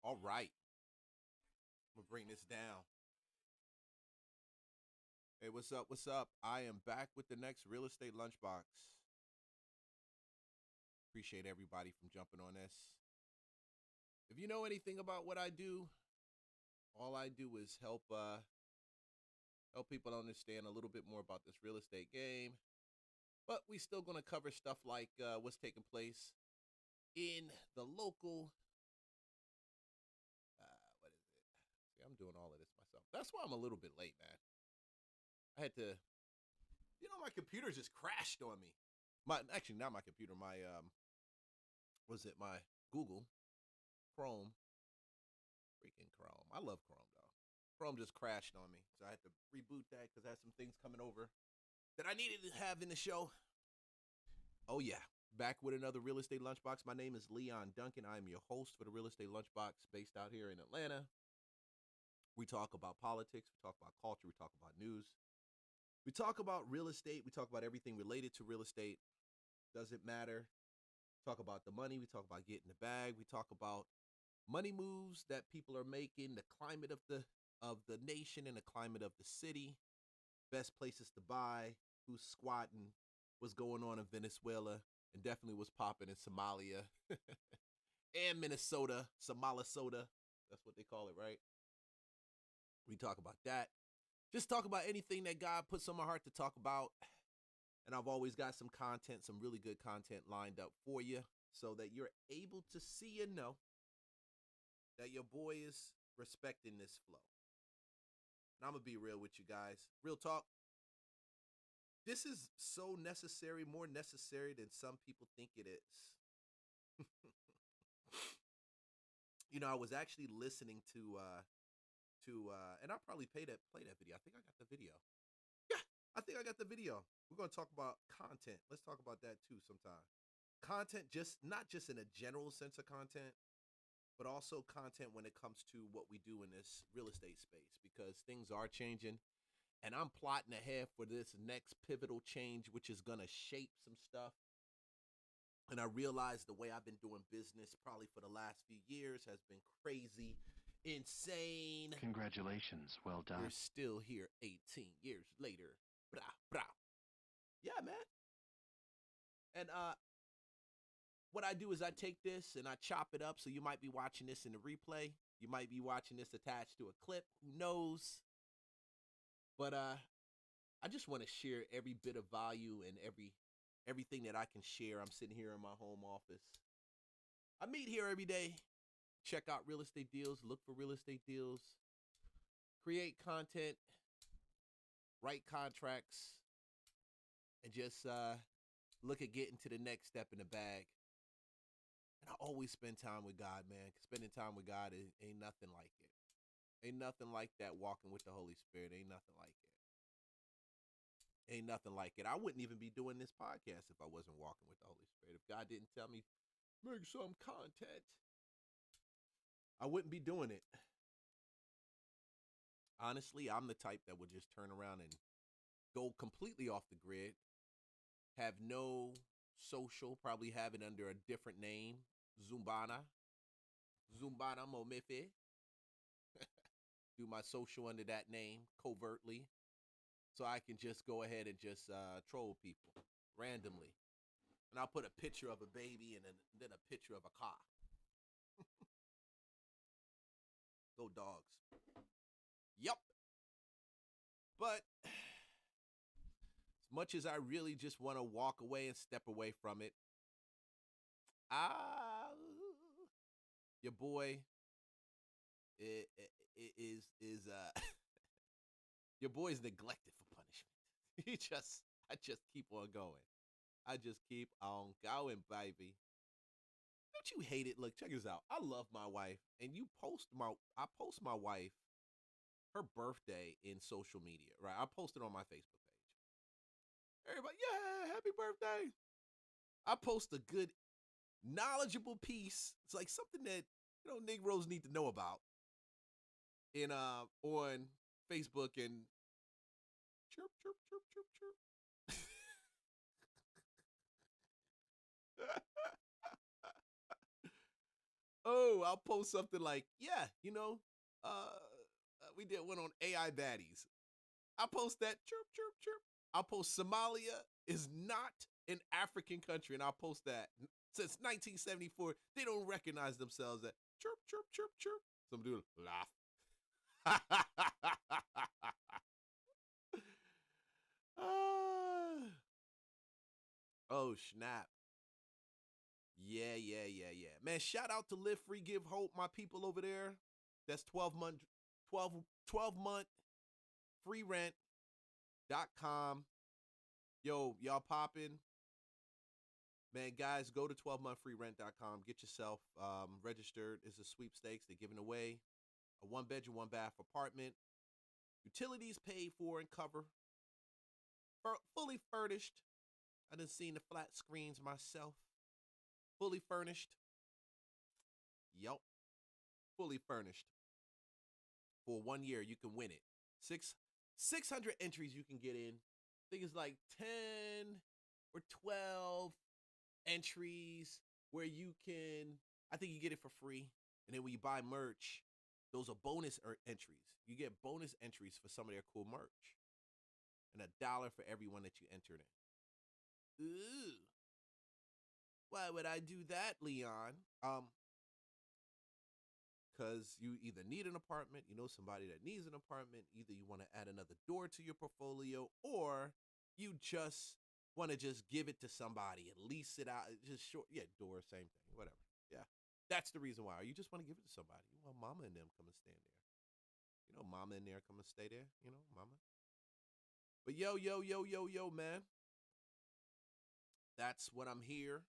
All right, I'm gonna bring this down. Hey, what's up? What's up? I am back with the next real estate lunchbox. Appreciate everybody from jumping on this. If you know anything about what I do, all I do is help people understand a little bit more about this real estate game. But we still gonna cover stuff like what's taking place in the local. What is it? See, I'm doing all of this myself. That's why I'm a little bit late, man. I had to, my computer just crashed on me. My actually not my computer. My was it my Google Chrome? Freaking Chrome. I love Chrome though. Chrome just crashed on me, so I had to reboot that because I had some things coming over that I needed to have in the show. Oh yeah, back with another real estate lunchbox. My name is Leon Duncan. I am your host for the real estate lunchbox, based out here in Atlanta. We talk about politics. We talk about culture. We talk about news. We talk about real estate. We talk about everything related to real estate. Doesn't matter. Talk about the money. We talk about getting the bag. We talk about money moves that people are making, the climate of the nation and the climate of the city, best places to buy, who's squatting, what's going on in Venezuela, and definitely what's popping in Somalia and Minnesota, Somalisota. That's what they call it, right? We talk about that. Just talk about anything that God puts on my heart to talk about. And I've always got some content, some really good content lined up for you so that you're able to see and know that your boy is respecting this flow. And I'm going to be real with you guys. Real talk. This is so necessary, more necessary than some people think it is. I was actually listening to and I'll probably play that video. I think I got the video. Yeah, I think I got the video. We're going to talk about content. Let's talk about that too sometime. Content, just not just in a general sense of content, but also content when it comes to what we do in this real estate space, because things are changing and I'm plotting ahead for this next pivotal change, which is going to shape some stuff. And I realized the way I've been doing business probably for the last few years has been crazy, insane. Congratulations. Well done. We're still here 18 years later. Brah, brah. Yeah, man. And what I do is I take this and I chop it up. So you might be watching this in the replay. You might be watching this attached to a clip. Who knows? But I just want to share every bit of value and everything that I can share. I'm sitting here in my home office. I meet here every day. Check out real estate deals. Look for real estate deals. Create content. Write contracts. And just look at getting to the next step in the bag. And I always spend time with God, man. Spending time with God ain't nothing like it. Ain't nothing like that walking with the Holy Spirit. Ain't nothing like it. Ain't nothing like it. I wouldn't even be doing this podcast if I wasn't walking with the Holy Spirit. If God didn't tell me, make some content, I wouldn't be doing it. Honestly, I'm the type that would just turn around and go completely off the grid, have no social, probably have it under a different name, Zumbana Momife. Do my social under that name covertly, so I can just go ahead and just troll people randomly. And I'll put a picture of a baby and then a picture of a car. Go dogs. Yup. But as much as I really just want to walk away and step away from it, your boy is your boy's neglected for punishment. I just keep on going. I just keep on going, baby. Don't you hate it? Look, check this out. I love my wife, and I post my wife her birthday in social media, right? I post it on my Facebook page. Everybody, yeah, happy birthday. I post a good, knowledgeable piece. It's like something that Negroes need to know about in on Facebook, and chirp, chirp, chirp, chirp, chirp. Oh, I'll post something like, yeah, we did one on AI baddies. I'll post that, chirp, chirp, chirp. I'll post Somalia is not an African country, and I'll post that. Since 1974, they don't recognize themselves as chirp, chirp, chirp, chirp. Some dude laugh. Ah. Oh, snap. Yeah, yeah, yeah, yeah. Man, shout out to Live Free Give Hope, my people over there. That's 12-month free rent.com. Yo, y'all popping. Man, guys, go to 12monthfreerent.com. Get yourself registered. It's a sweepstakes. They're giving away a 1-bedroom, 1-bath apartment. Utilities paid for and cover. Fully furnished. I done seen the flat screens myself. Fully furnished. Yup. Fully furnished. For 1 year, you can win it. 600 entries you can get in. I think it's like 10 or 12 entries where you can, I think you get it for free. And then when you buy merch, those are bonus entries. You get bonus entries for some of their cool merch. And $1 for everyone that you entered in. Ooh. Why would I do that, Leon? Because you either need an apartment, you know somebody that needs an apartment, either you want to add another door to your portfolio, or you just want to just give it to somebody and lease it out. Just short, yeah, door, same thing, whatever. Yeah, that's the reason why. Or you just want to give it to somebody. You want mama and them come and stand there. You know, mama in there come and stay there. You know, mama. But yo, man. That's what I'm here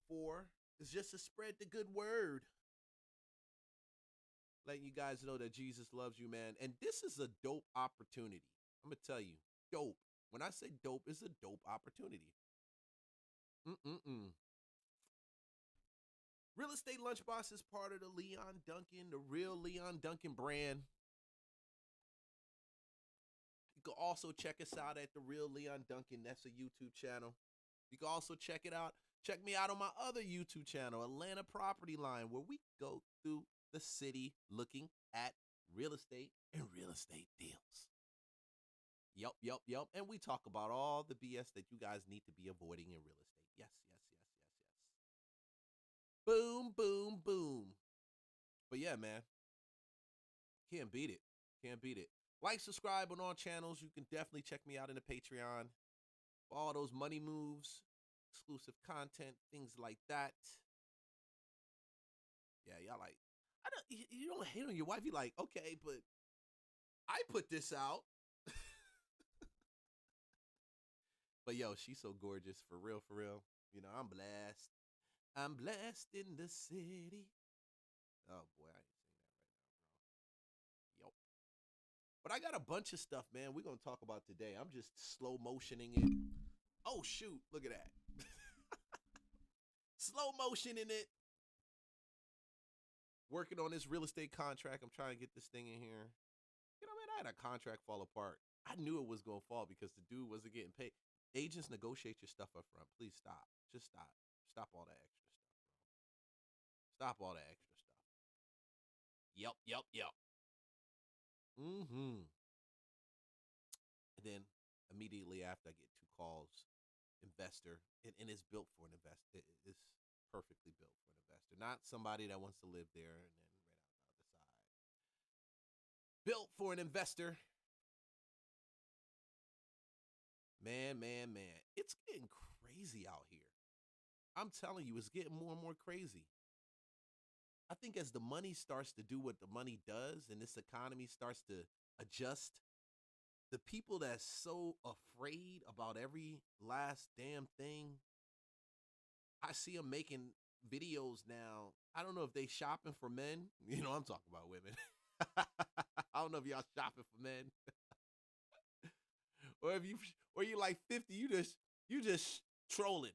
for. It's just to spread the good word. Letting you guys know that Jesus loves you, man. And this is a dope opportunity. I'm going to tell you, dope. When I say dope, it's a dope opportunity. Real Estate Lunchbox is part of the Leon Duncan, the real Leon Duncan brand. You can also check us out at the real Leon Duncan. That's a YouTube channel. You can also check it out. Check me out on my other YouTube channel, Atlanta Property Line, where we go through the city looking at real estate and real estate deals. Yup. And we talk about all the BS that you guys need to be avoiding in real estate. Yes. Boom, boom, boom. But yeah, man. Can't beat it. Like, subscribe on all channels. You can definitely check me out in the Patreon for all those money moves, exclusive content, things like that. Yeah, y'all like, you don't hate on your wife. You're like, okay, but I put this out. But yo, she's so gorgeous, for real. You know, I'm blessed. I'm blessed in the city. Oh boy, I ain't saying that right now, bro. Yup. But I got a bunch of stuff, man, we're gonna talk about today. I'm just slow motioning it. Oh shoot, look at that. Slow motioning it. Working on this real estate contract. I'm trying to get this thing in here. You know, man, I had a contract fall apart. I knew it was going to fall because the dude wasn't getting paid. Agents, negotiate your stuff up front. Please stop. Just stop. Stop all that extra stuff, bro. Stop all that extra stuff. Yup. And then immediately after, I get 2 calls. Investor. And it's built for an investor. It's perfectly built for an investor. Not somebody that wants to live there and then rent out the other side. Built for an investor. Man. It's getting crazy out here. I'm telling you, it's getting more and more crazy. I think as the money starts to do what the money does and this economy starts to adjust, the people that's so afraid about every last damn thing, I see them making videos now. I don't know if they shopping for men. You know, I'm talking about women. I don't know if y'all shopping for men. Or you like 50, you just trolling.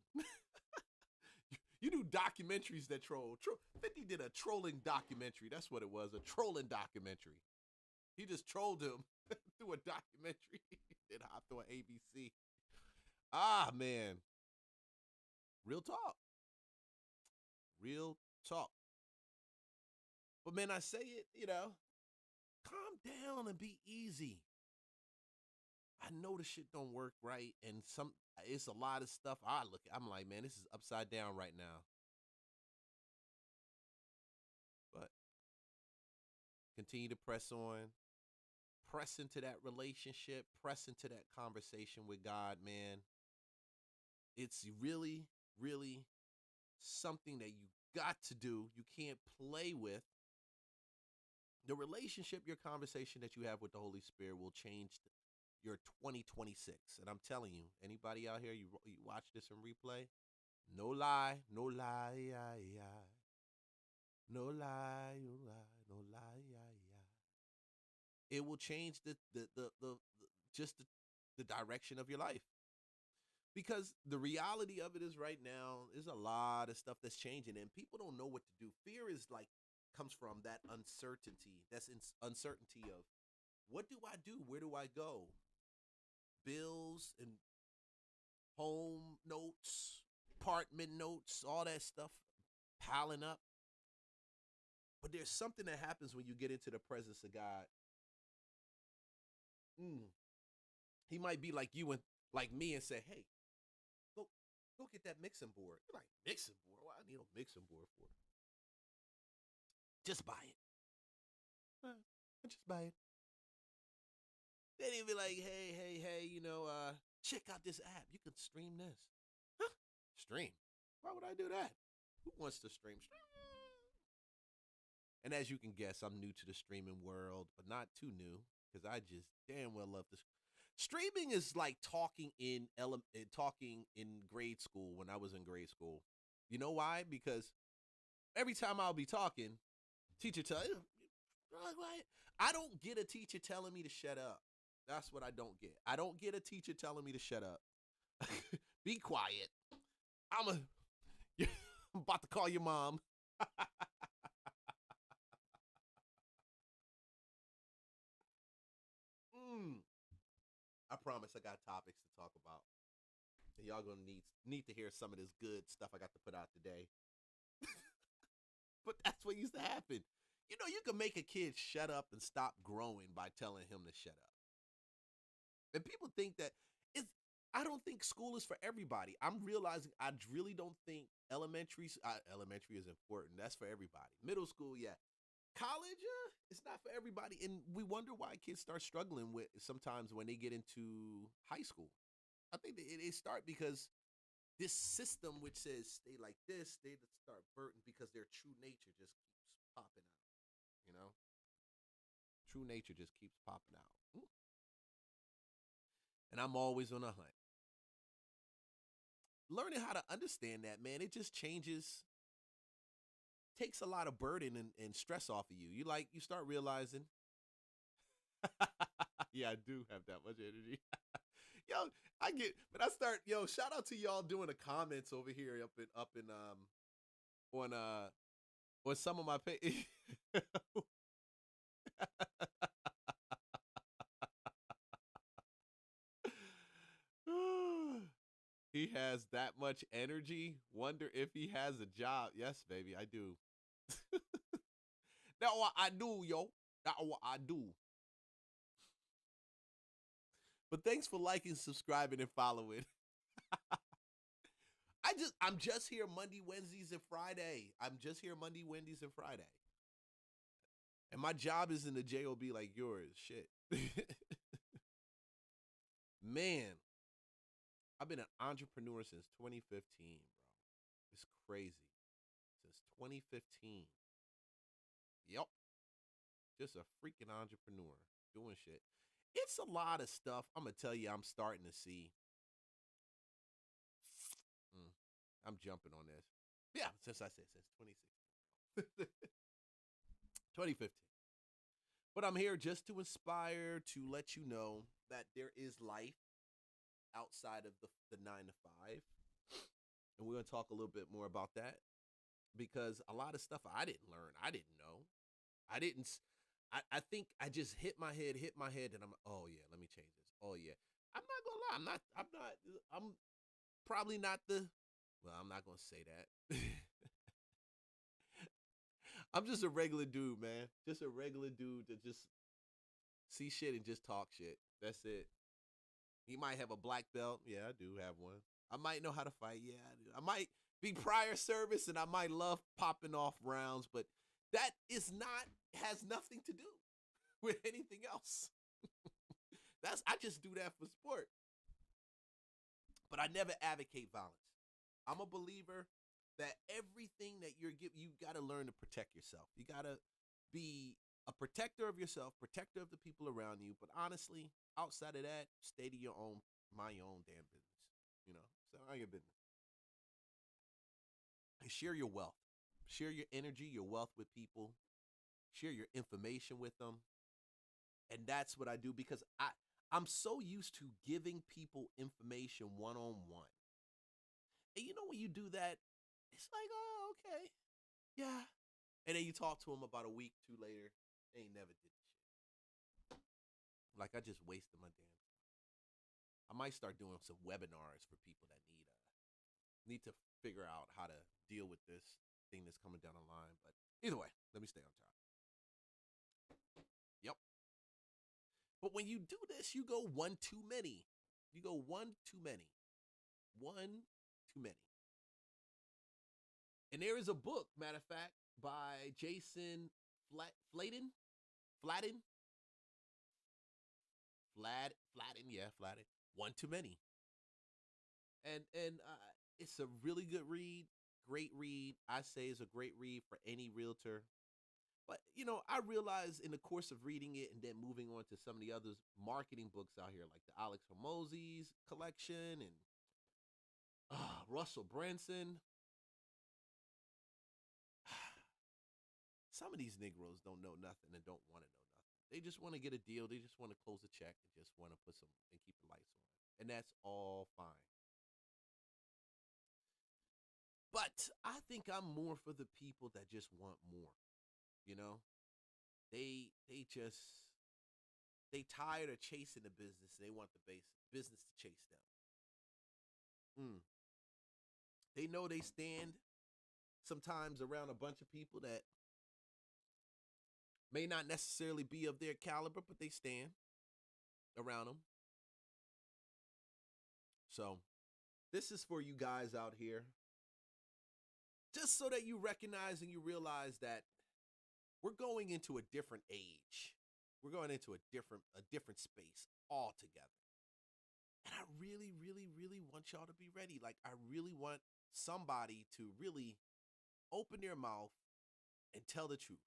You do documentaries that troll. 50 did a trolling documentary. That's what it was, a trolling documentary. He just trolled him through a documentary. Then hopped on ABC. Ah, man. Real talk. talk. But man, I say it, calm down and be easy. I know the shit don't work right, and it's a lot of stuff I'm like, man, this is upside down right now. But continue to press on, press into that relationship, press into that conversation with God, man. It's really, really something that you got to do. You can't play with. The relationship, your conversation that you have with the Holy Spirit will change your 2026. And I'm telling you, anybody out here, you watch this in replay, no lie, no lie, no lie, no lie, no lie, It will change the direction of your life. Because the reality of it is right now, there's a lot of stuff that's changing and people don't know what to do. Fear is comes from that uncertainty. That's uncertainty of what do I do? Where do I go? Bills and home notes, apartment notes, all that stuff piling up. But there's something that happens when you get into the presence of God. He might be like you and like me and say, hey, go get that mixing board. You're like, mixing board? Why I need a mixing board for? Just buy it. Just buy it. Then he'd be like, hey, check out this app. You can stream this. Huh? Stream? Why would I do that? Who wants to stream? And as you can guess, I'm new to the streaming world, but not too new because I just damn well love this. Streaming is like talking in grade school when I was in grade school. You know why? Because every time I'll be talking, teacher tell you, I don't get a teacher telling me to shut up. That's what I don't get. I don't get a teacher telling me to shut up. Be quiet. I'm about to call your mom. I promise I got topics to talk about. And y'all gonna need to hear some of this good stuff I got to put out today. But that's what used to happen. You can make a kid shut up and stop growing by telling him to shut up. And people think that I don't think school is for everybody. I'm realizing I really don't think elementary is important. That's for everybody. Middle school, yeah. College, it's not for everybody. And we wonder why kids start struggling with sometimes when they get into high school. I think they start because this system which says stay like this, they start burden because their true nature just keeps popping out. True nature just keeps popping out. And I'm always on a hunt. Learning how to understand that, man, it just takes a lot of burden and stress off of you. You start realizing, yeah, I do have that much energy. Shout out to y'all doing the comments over here up in on some of my page. He has that much energy. Wonder if he has a job. Yes, baby, I do. That's what I do, yo. That's what I do. But thanks for liking, subscribing, and following. I'm just here Monday, Wednesdays, and Friday. I'm just here Monday, Wednesdays, and Friday. And my job isn't a job like yours. Shit. Man, I've been an entrepreneur since 2015, bro. It's crazy. Since 2015. Yep. Just a freaking entrepreneur doing shit. It's a lot of stuff. I'm going to tell you, I'm starting to see. I'm jumping on this. Yeah, since 2016. 2015. But I'm here just to inspire, to let you know that there is life outside of the 9 to 5. And we're going to talk a little bit more about that. Because a lot of stuff I didn't learn. I didn't know. I think I just hit my head, and I'm, oh yeah, let me change this. Oh yeah. I'm not gonna lie, I'm probably not I'm not gonna say that. I'm just a regular dude, man. Just a regular dude that just see shit and just talk shit. That's it. He might have a black belt. Yeah, I do have one. I might know how to fight. Yeah, I do. I might be prior service and I might love popping off rounds, but that is not has nothing to do with anything else. I just do that for sport. But I never advocate violence. I'm a believer that everything that you're giving, you got to learn to protect yourself. You got to be a protector of yourself, protector of the people around you. But honestly, outside of that, stay to your own, mind your own damn business. You know, so mind your business. And share your wealth, share your energy, your wealth with people. Share your information with them, and that's what I do because I'm so used to giving people information one on one. And you know when you do that, it's like, oh, okay, yeah. And then you talk to them about a week, two later, they ain't never did the shit. Like I just wasted my damn time. I might start doing some webinars for people that need to figure out how to deal with this thing that's coming down the line. But either way, let me stay on top. Yep. But when you do this, you go one too many. You go one too many. One too many. And there is a book, matter of fact, by Jason Fladen. Fladen. One too many. And it's a really good read, great read. I say it's a great read for any realtor. But, you know, I realized in the course of reading it and then moving on to some of the other marketing books out here, like the Alex Hormozi's collection and Russell Brunson. Some of these Negroes don't know nothing and don't want to know nothing. They just want to get a deal. They just want to close a check and just want to put some and keep the lights on. And that's all fine. But I think I'm more for the people that just want more. You know, they tired of chasing the business. They want the business to chase them. They know they stand sometimes around a bunch of people that may not necessarily be of their caliber, but they stand around them. So this is for you guys out here. Just so that you recognize and you realize that we're going into a different age. We're going into a different space altogether. And I really, really, really want y'all to be ready. Like, I really want somebody to really open their mouth and tell the truth.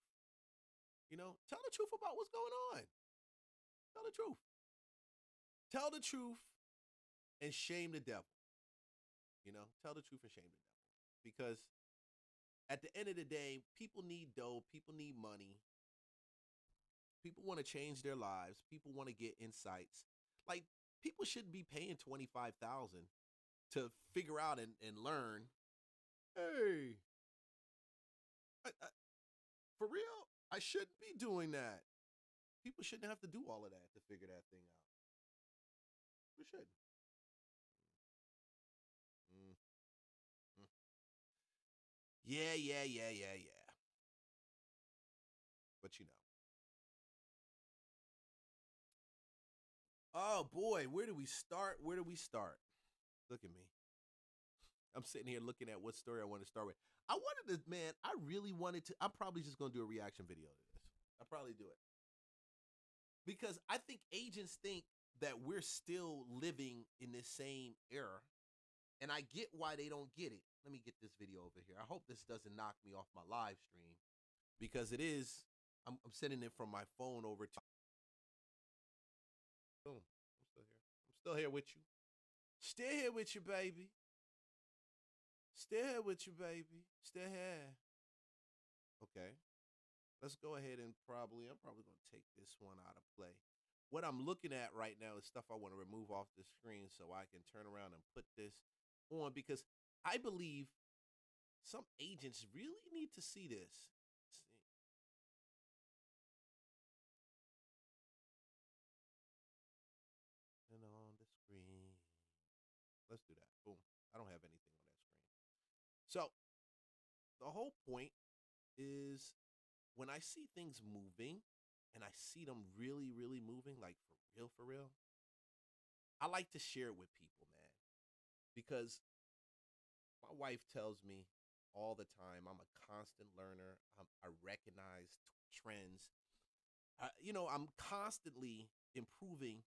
You know, tell the truth about what's going on. Tell the truth. Tell the truth and shame the devil. You know, tell the truth and shame the devil. Because at the end of the day, people need dough. People need money. People want to change their lives. People want to get insights. Like, people shouldn't be paying $25,000 to figure out and learn. Hey, for real, I shouldn't be doing that. People shouldn't have to do all of that to figure that thing out. We shouldn't. Yeah. But you know. Oh boy, where do we start? Look at me. I'm sitting here looking at what story I want to start with. I really wanted to. I'm probably just going to do a reaction video to this. I'll probably do it. Because I think agents think that we're still living in this same era. And I get why they don't get it. Let me get this video over here. I hope this doesn't knock me off my live stream. Because it is. I'm sending it from my phone over to. Boom. I'm still here. I'm still here with you. Still here with you, baby. Still here with you, baby. Still here. Okay. Let's go ahead and I'm probably going to take this one out of play. What I'm looking at right now is stuff I want to remove off the screen so I can turn around and put this on because I believe some agents really need to see this. And on the screen. Let's do that. Boom. I don't have anything on that screen. So the whole point is when I see things moving and I see them really, really moving, like for real, I like to share it with people, man. Because my wife tells me all the time I'm a constant learner. I recognize trends. I'm constantly improving.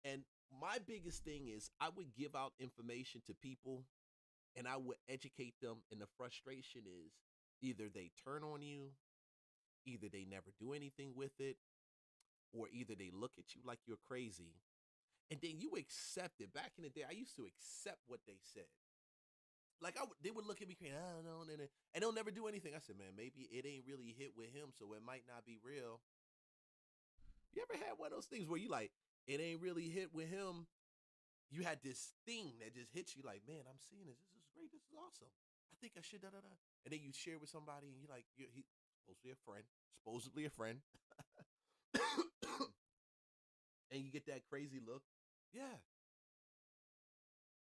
And my biggest thing is I would give out information to people and I would educate them. And the frustration is either they turn on you, either they never do anything with it, or either they look at you like you're crazy. And then you accept it. Back in the day, I used to accept what they said. Like they would look at me crazy, I don't know, and they'll never do anything. I said, man, maybe it ain't really hit with him, so it might not be real. You ever had one of those things where you like, it ain't really hit with him? You had this thing that just hits you like, man, I'm seeing this. This is great. This is awesome. I think I should, da da da. And then you share with somebody, and you're like, he's supposedly a friend, and you get that crazy look. Yeah.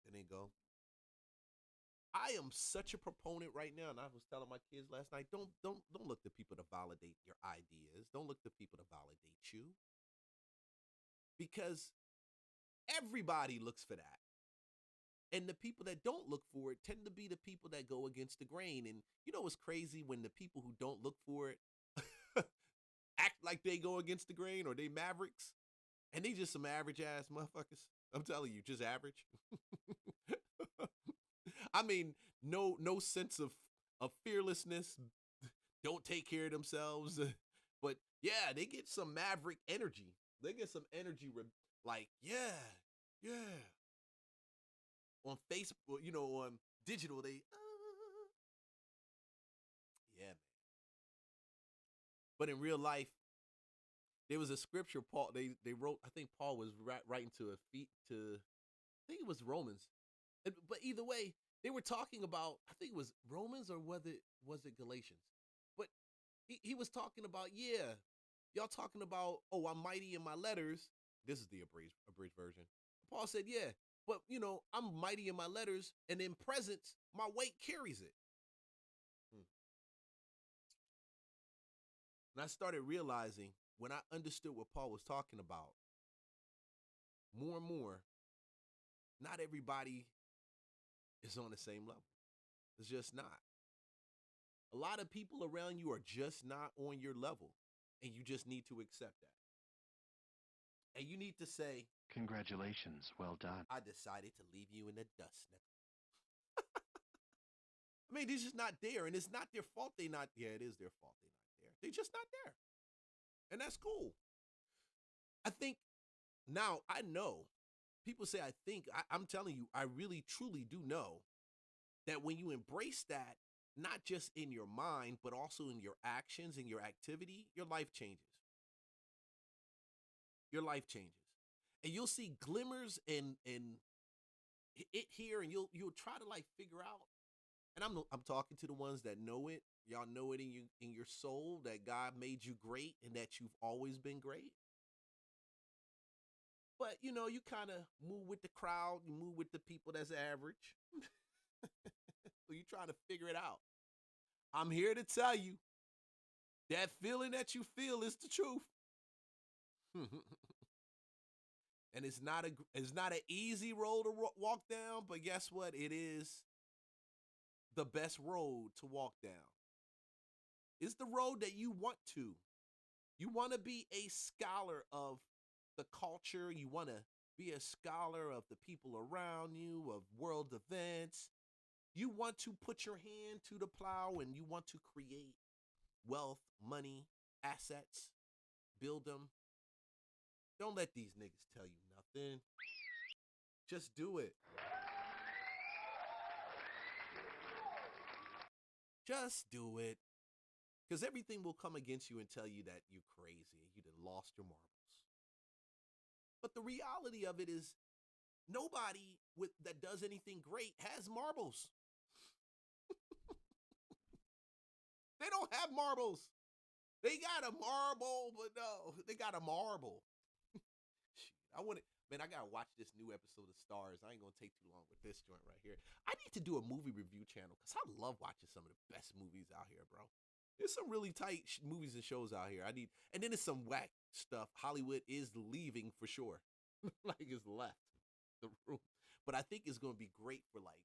Then they go, I am such a proponent right now, and I was telling my kids last night, don't look to people to validate your ideas. Don't look to people to validate you. Because everybody looks for that. And the people that don't look for it tend to be the people that go against the grain. And you know what's crazy? When the people who don't look for it act like they go against the grain, or they mavericks, and they just some average ass motherfuckers. I'm telling you, just average. I mean, no sense of fearlessness. Don't take care of themselves. But yeah, they get some maverick energy. They get some energy like, yeah. On Facebook, on digital, yeah, man. But in real life, there was a scripture Paul they wrote. I think Paul was writing to I think it was Romans. But either way, they were talking about, I think it was Romans, or was it Galatians? But he was talking about, yeah, y'all talking about, oh, I'm mighty in my letters. This is the abridged version. Paul said, yeah, but I'm mighty in my letters, and in presence, my weight carries it. And I started realizing, when I understood what Paul was talking about, more and more, not everybody is on the same level. It's just not. A lot of people around you are just not on your level, and you just need to accept that. And you need to say, congratulations, well done. I decided to leave you in the dust. I mean, they're just not there, and it's not their fault they not. Yeah, it is their fault they're not there. They're just not there, and that's cool. I think now I know. People say I think. I'm telling you, I really, truly do know that when you embrace that, not just in your mind, but also in your actions and your activity, your life changes. Your life changes. And you'll see glimmers and it here, and you'll try to like figure out. And I'm talking to the ones that know it. Y'all know it in your soul that God made you great and that you've always been great. But you kind of move with the crowd, you move with the people that's average. So you're trying to figure it out. I'm here to tell you that feeling that you feel is the truth. And it's not an easy road to walk down, but guess what? It is the best road to walk down. It's the road that you want to. You want to be a scholar of the culture. You want to be a scholar of the people around you, of world events. You want to put your hand to the plow, and you want to create wealth, money, assets, build them. Don't let these niggas tell you nothing. Just do it. Just do it. Because everything will come against you and tell you that you're crazy and you done lost your marbles. But the reality of it is, nobody that does anything great has marbles. They don't have marbles. They got a marble, but no, they got a marble. I gotta watch this new episode of Stars. I ain't gonna take too long with this joint right here. I need to do a movie review channel because I love watching some of the best movies out here, bro. There's some really tight movies and shows out here. And then there's some whack stuff. Hollywood is leaving for sure. Like it's left the room. But I think it's going to be great for like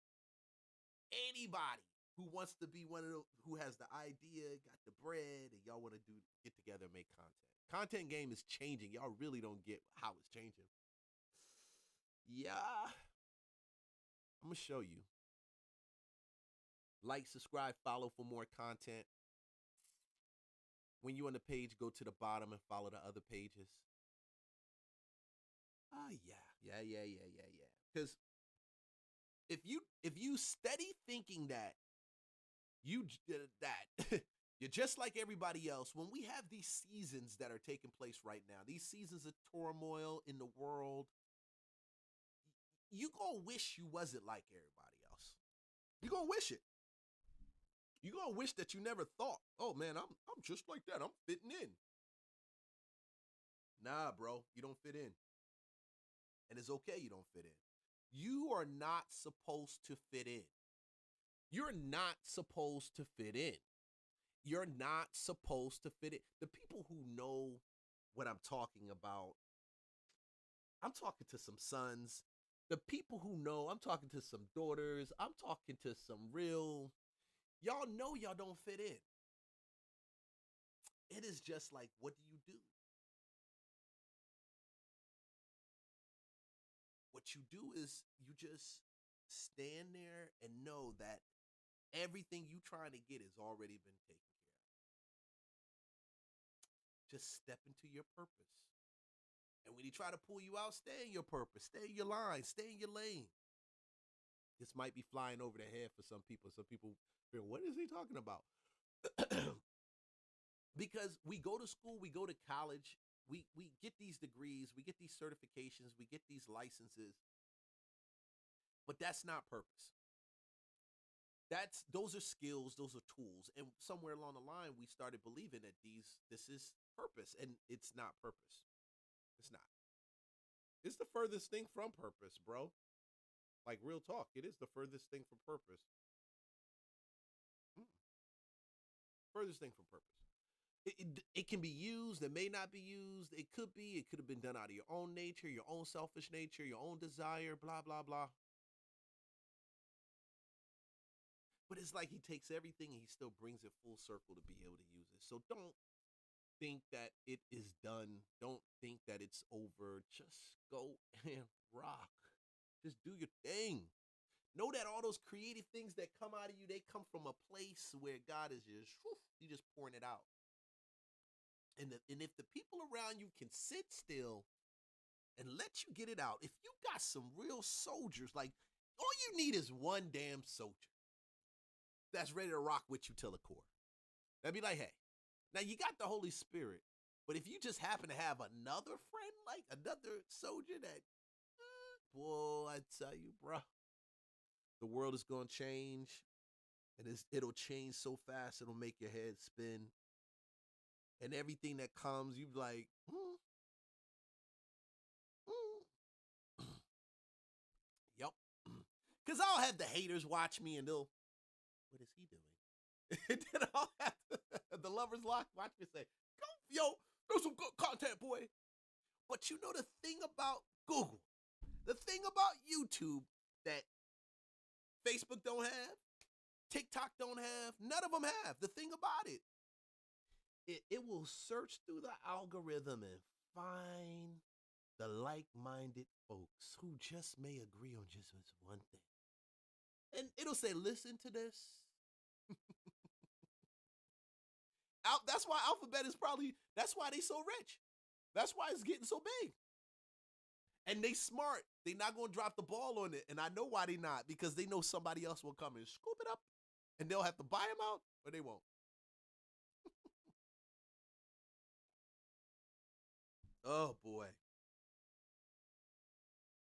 anybody who wants to be one of those, who has the idea, got the bread, and y'all want to get together and make content. Content game is changing. Y'all really don't get how it's changing. Yeah. I'm going to show you. Like, subscribe, follow for more content. When you're on the page, go to the bottom and follow the other pages. Yeah. Because if you steady thinking that you're just like everybody else, when we have these seasons that are taking place right now, these seasons of turmoil in the world, you gonna wish you wasn't like everybody else. You gonna wish it. You gonna wish that you never thought, oh man, I'm just like that. I'm fitting in. Nah, bro, you don't fit in. And it's okay you don't fit in. You are not supposed to fit in. You're not supposed to fit in. You're not supposed to fit in. The people who know what I'm talking about, I'm talking to some sons. The people who know, I'm talking to some daughters. I'm talking to some real, y'all know y'all don't fit in. It is just like, what do you do? What you do is you just stand there and know that everything you trying to get has already been taken care of. Just step into your purpose. And when he try to pull you out, stay in your purpose. Stay in your line. Stay in your lane. This might be flying over the head for some people. Some people feel, what is he talking about? Because we go to school, we go to college, we get these degrees, we get these certifications, we get these licenses. But that's not purpose. Those are skills, those are tools. And somewhere along the line, we started believing that this is purpose, and it's not purpose. It's not. It's the furthest thing from purpose, bro. Like real talk, it is the furthest thing from purpose. Furthest thing from purpose. It can be used, it may not be used, it could have been done out of your own nature, your own selfish nature, your own desire, blah, blah, blah. But it's like he takes everything and he still brings it full circle to be able to use it. So don't think that it is done. Don't think that it's over. Just go and rock. Just do your thing. Know that all those creative things that come out of you, they come from a place where God is just, you just pouring it out. And if the people around you can sit still and let you get it out, if you got some real soldiers, like all you need is one damn soldier that's ready to rock with you till the core. That'd be like, hey, now you got the Holy Spirit, but if you just happen to have another friend, like another soldier that, boy, I tell you, bro, the world is going to change, and it'll change so fast, it'll make your head spin. And everything that comes, you be like, Yep. Because I'll have the haters watch me and they'll, what is he doing? And then I'll have the lovers watch me say, yo, there's some good content, boy. But you know the thing about Google, the thing about YouTube that Facebook don't have, TikTok don't have, none of them have. The thing about it, it will search through the algorithm and find the like-minded folks who just may agree on just this one thing. And it'll say, listen to this. That's why Alphabet is that's why they so rich. That's why it's getting so big. And they smart. They not going to drop the ball on it. And I know why they not, because they know somebody else will come and scoop it up and they'll have to buy them out, or they won't. Oh, boy.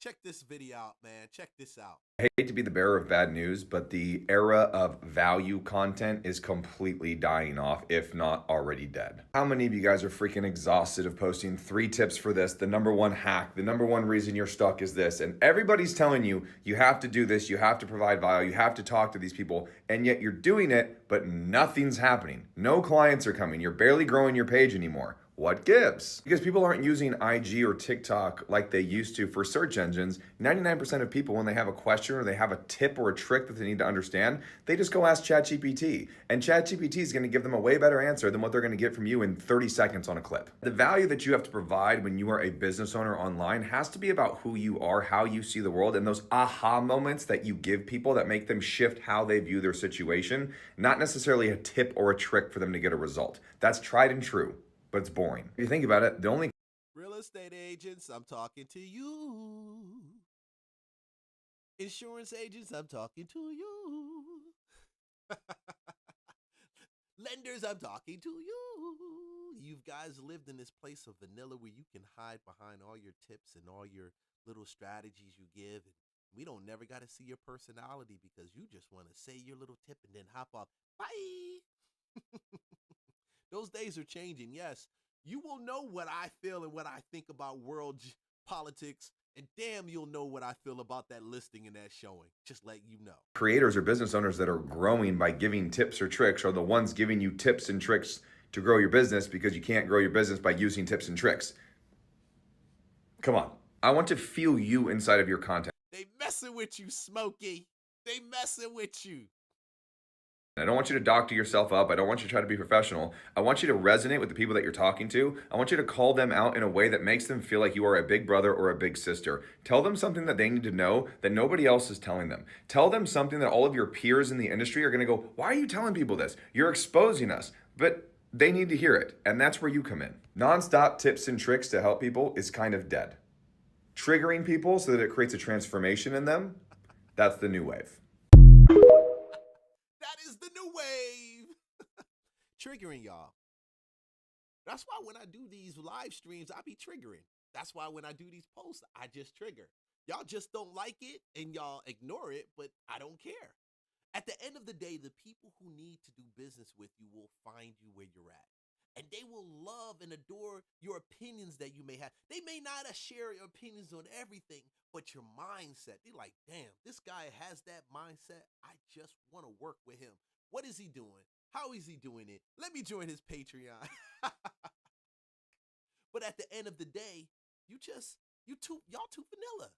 Check this video out, man. Check this out. I hate to be the bearer of bad news, but the era of value content is completely dying off, if not already dead. How many of you guys are freaking exhausted of posting 3 tips for this, the number 1 hack, the number 1 reason you're stuck is this, and everybody's telling you, you have to do this, you have to provide value, you have to talk to these people, and yet you're doing it, but nothing's happening. No clients are coming. You're barely growing your page anymore. What gives? Because people aren't using IG or TikTok like they used to for search engines. 99% of people, when they have a question or they have a tip or a trick that they need to understand, they just go ask ChatGPT. And ChatGPT is going to give them a way better answer than what they're going to get from you in 30 seconds on a clip. The value that you have to provide when you are a business owner online has to be about who you are, how you see the world, and those aha moments that you give people that make them shift how they view their situation, not necessarily a tip or a trick for them to get a result. That's tried and true. But it's boring. If you think about it, the only Real estate agents, I'm talking to you. Insurance agents, I'm talking to you. Lenders, I'm talking to you. You guys lived in this place of vanilla where you can hide behind all your tips and all your little strategies you give. And we don't never got to see your personality because you just want to say your little tip and then hop off. Bye. Those days are changing. Yes, you will know what I feel and what I think about world politics, and damn, you'll know what I feel about that listing and that showing. Just let you know. creators or business owners that are growing by giving tips or tricks are the ones giving you tips and tricks to grow your business because you can't grow your business by using tips and tricks. Come on. I want to feel you inside of your content. They messing with you, Smokey. They messing with you. I don't want you to doctor yourself up. I don't want you to try to be professional. I want you to resonate with the people that you're talking to. I want you to call them out in a way that makes them feel like you are a big brother or a big sister. Tell them something that they need to know that nobody else is telling them. Tell them something that all of your peers in the industry are going to go, why are you telling people this? You're exposing us. But they need to hear it. And that's where you come in. Nonstop tips and tricks to help people is kind of dead. Triggering people so that it creates a transformation in them, that's the new wave. That is the new wave. Triggering y'all. That's why when I do these live streams, I be triggering. That's why when I do these posts, I just trigger. Y'all just don't like it and y'all ignore it, but I don't care. At the end of the day, the people who need to do business with you will find you where you're at. And they will love and adore your opinions that you may have. They may not share your opinions on everything, but your mindset. They're like, damn, this guy has that mindset. I just want to work with him. What is he doing? How is he doing it? Let me join his Patreon. But at the end of the day, y'all too vanilla.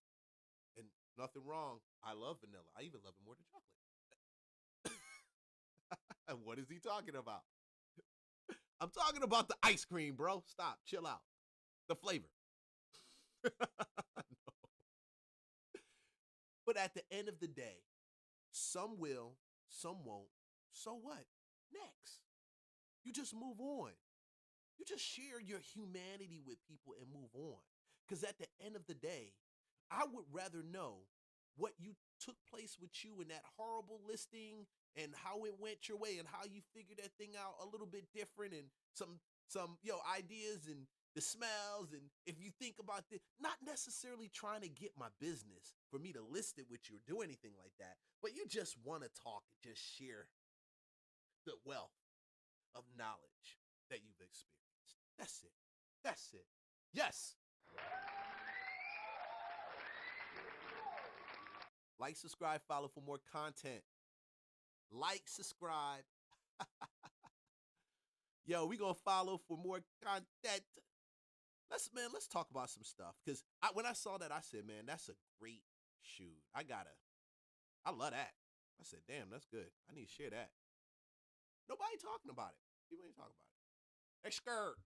And nothing wrong. I love vanilla. I even love it more than chocolate. And what is he talking about? I'm talking about the ice cream, bro. Stop. Chill out. The flavor. No. But at the end of the day, some will, some won't. So what? Next. You just move on. You just share your humanity with people and move on. Because at the end of the day, I would rather know what you took place with you in that horrible listing and how it went your way and how you figured that thing out a little bit different and some ideas and the smells. And if you think about this, not necessarily trying to get my business for me to list it with you or do anything like that, but you just want to talk and just share the wealth of knowledge that you've experienced. That's it. That's it. Yes. Like, subscribe, follow for more content. Like, subscribe. Yo, we gonna follow for more content. Let's talk about some stuff. Cause when I saw that, I said, man, that's a great shoe. I love that. I said, damn, that's good. I need to share that. Nobody talking about it. People ain't talking about it. They scared.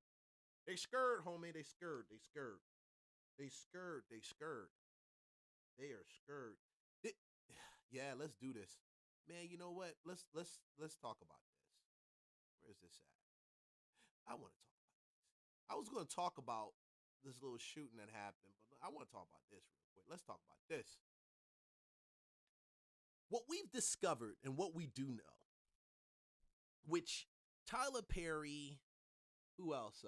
They scared, homie. They scared. They scared. They scared. They scared. They are scared. Yeah, let's do this. Man, you know what? Let's talk about this. Where is this at? I want to talk about this. I was going to talk about this little shooting that happened, but I want to talk about this real quick. Let's talk about this. What we've discovered and what we do know, which Tyler Perry, who else?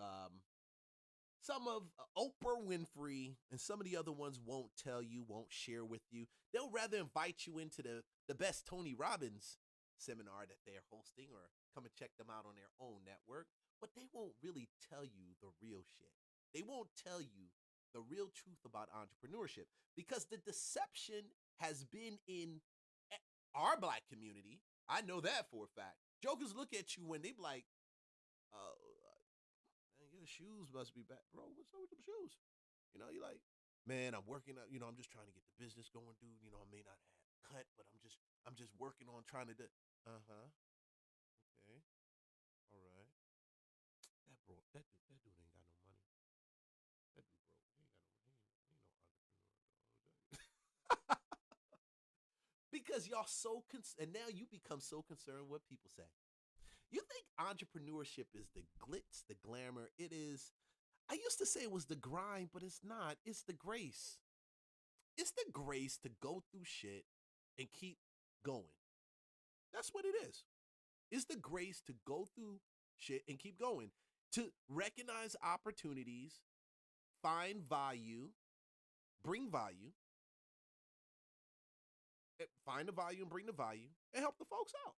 Some of Oprah Winfrey and some of the other ones won't tell you, won't share with you. They'll rather invite you into the best Tony Robbins seminar that they're hosting or come and check them out on their own network. But they won't really tell you the real shit. They won't tell you the real truth about entrepreneurship because the deception has been in our Black community. I know that for a fact. Jokers look at you when they be like, man, your shoes must be bad. Bro, what's up with them shoes? You know, you're like, man, I'm working out, I'm just trying to get the business going, dude. I may not have cut, but I'm just working on trying to do. Uh-huh. Okay. All right. That dude ain't got no money. That dude broke. He ain't got no money. He ain't no entrepreneur. Because y'all and now you become so concerned what people say. You think entrepreneurship is the glitz, the glamour. It is. I used to say it was the grind, but it's not. It's the grace. It's the grace to go through shit and keep going. That's what it is. It's the grace to go through shit and keep going. To recognize opportunities, find value, bring value, find the value and bring the value, and help the folks out.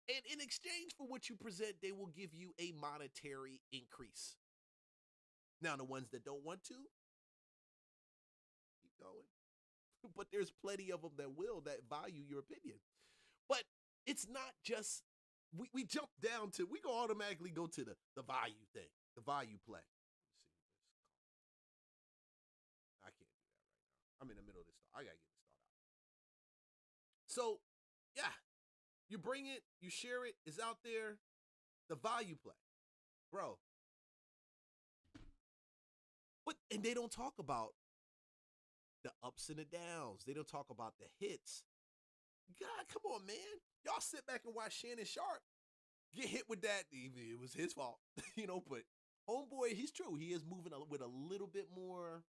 And in exchange for what you present, they will give you a monetary increase. Now, the ones that don't want to, keep going. But there's plenty of them that will, that value your opinion. But it's not just, we jump down to, we go automatically go to the value thing, the value play. I can't do that right now. I'm in the middle of this stuff. I got to get this thought out. So, yeah, you bring it, you share it, it's out there, the value play. Bro. And they don't talk about the ups and the downs. They don't talk about the hits. God, come on, man. Y'all sit back and watch Shannon Sharp get hit with that. It was his fault, but homeboy, he's true. He is moving with a little bit more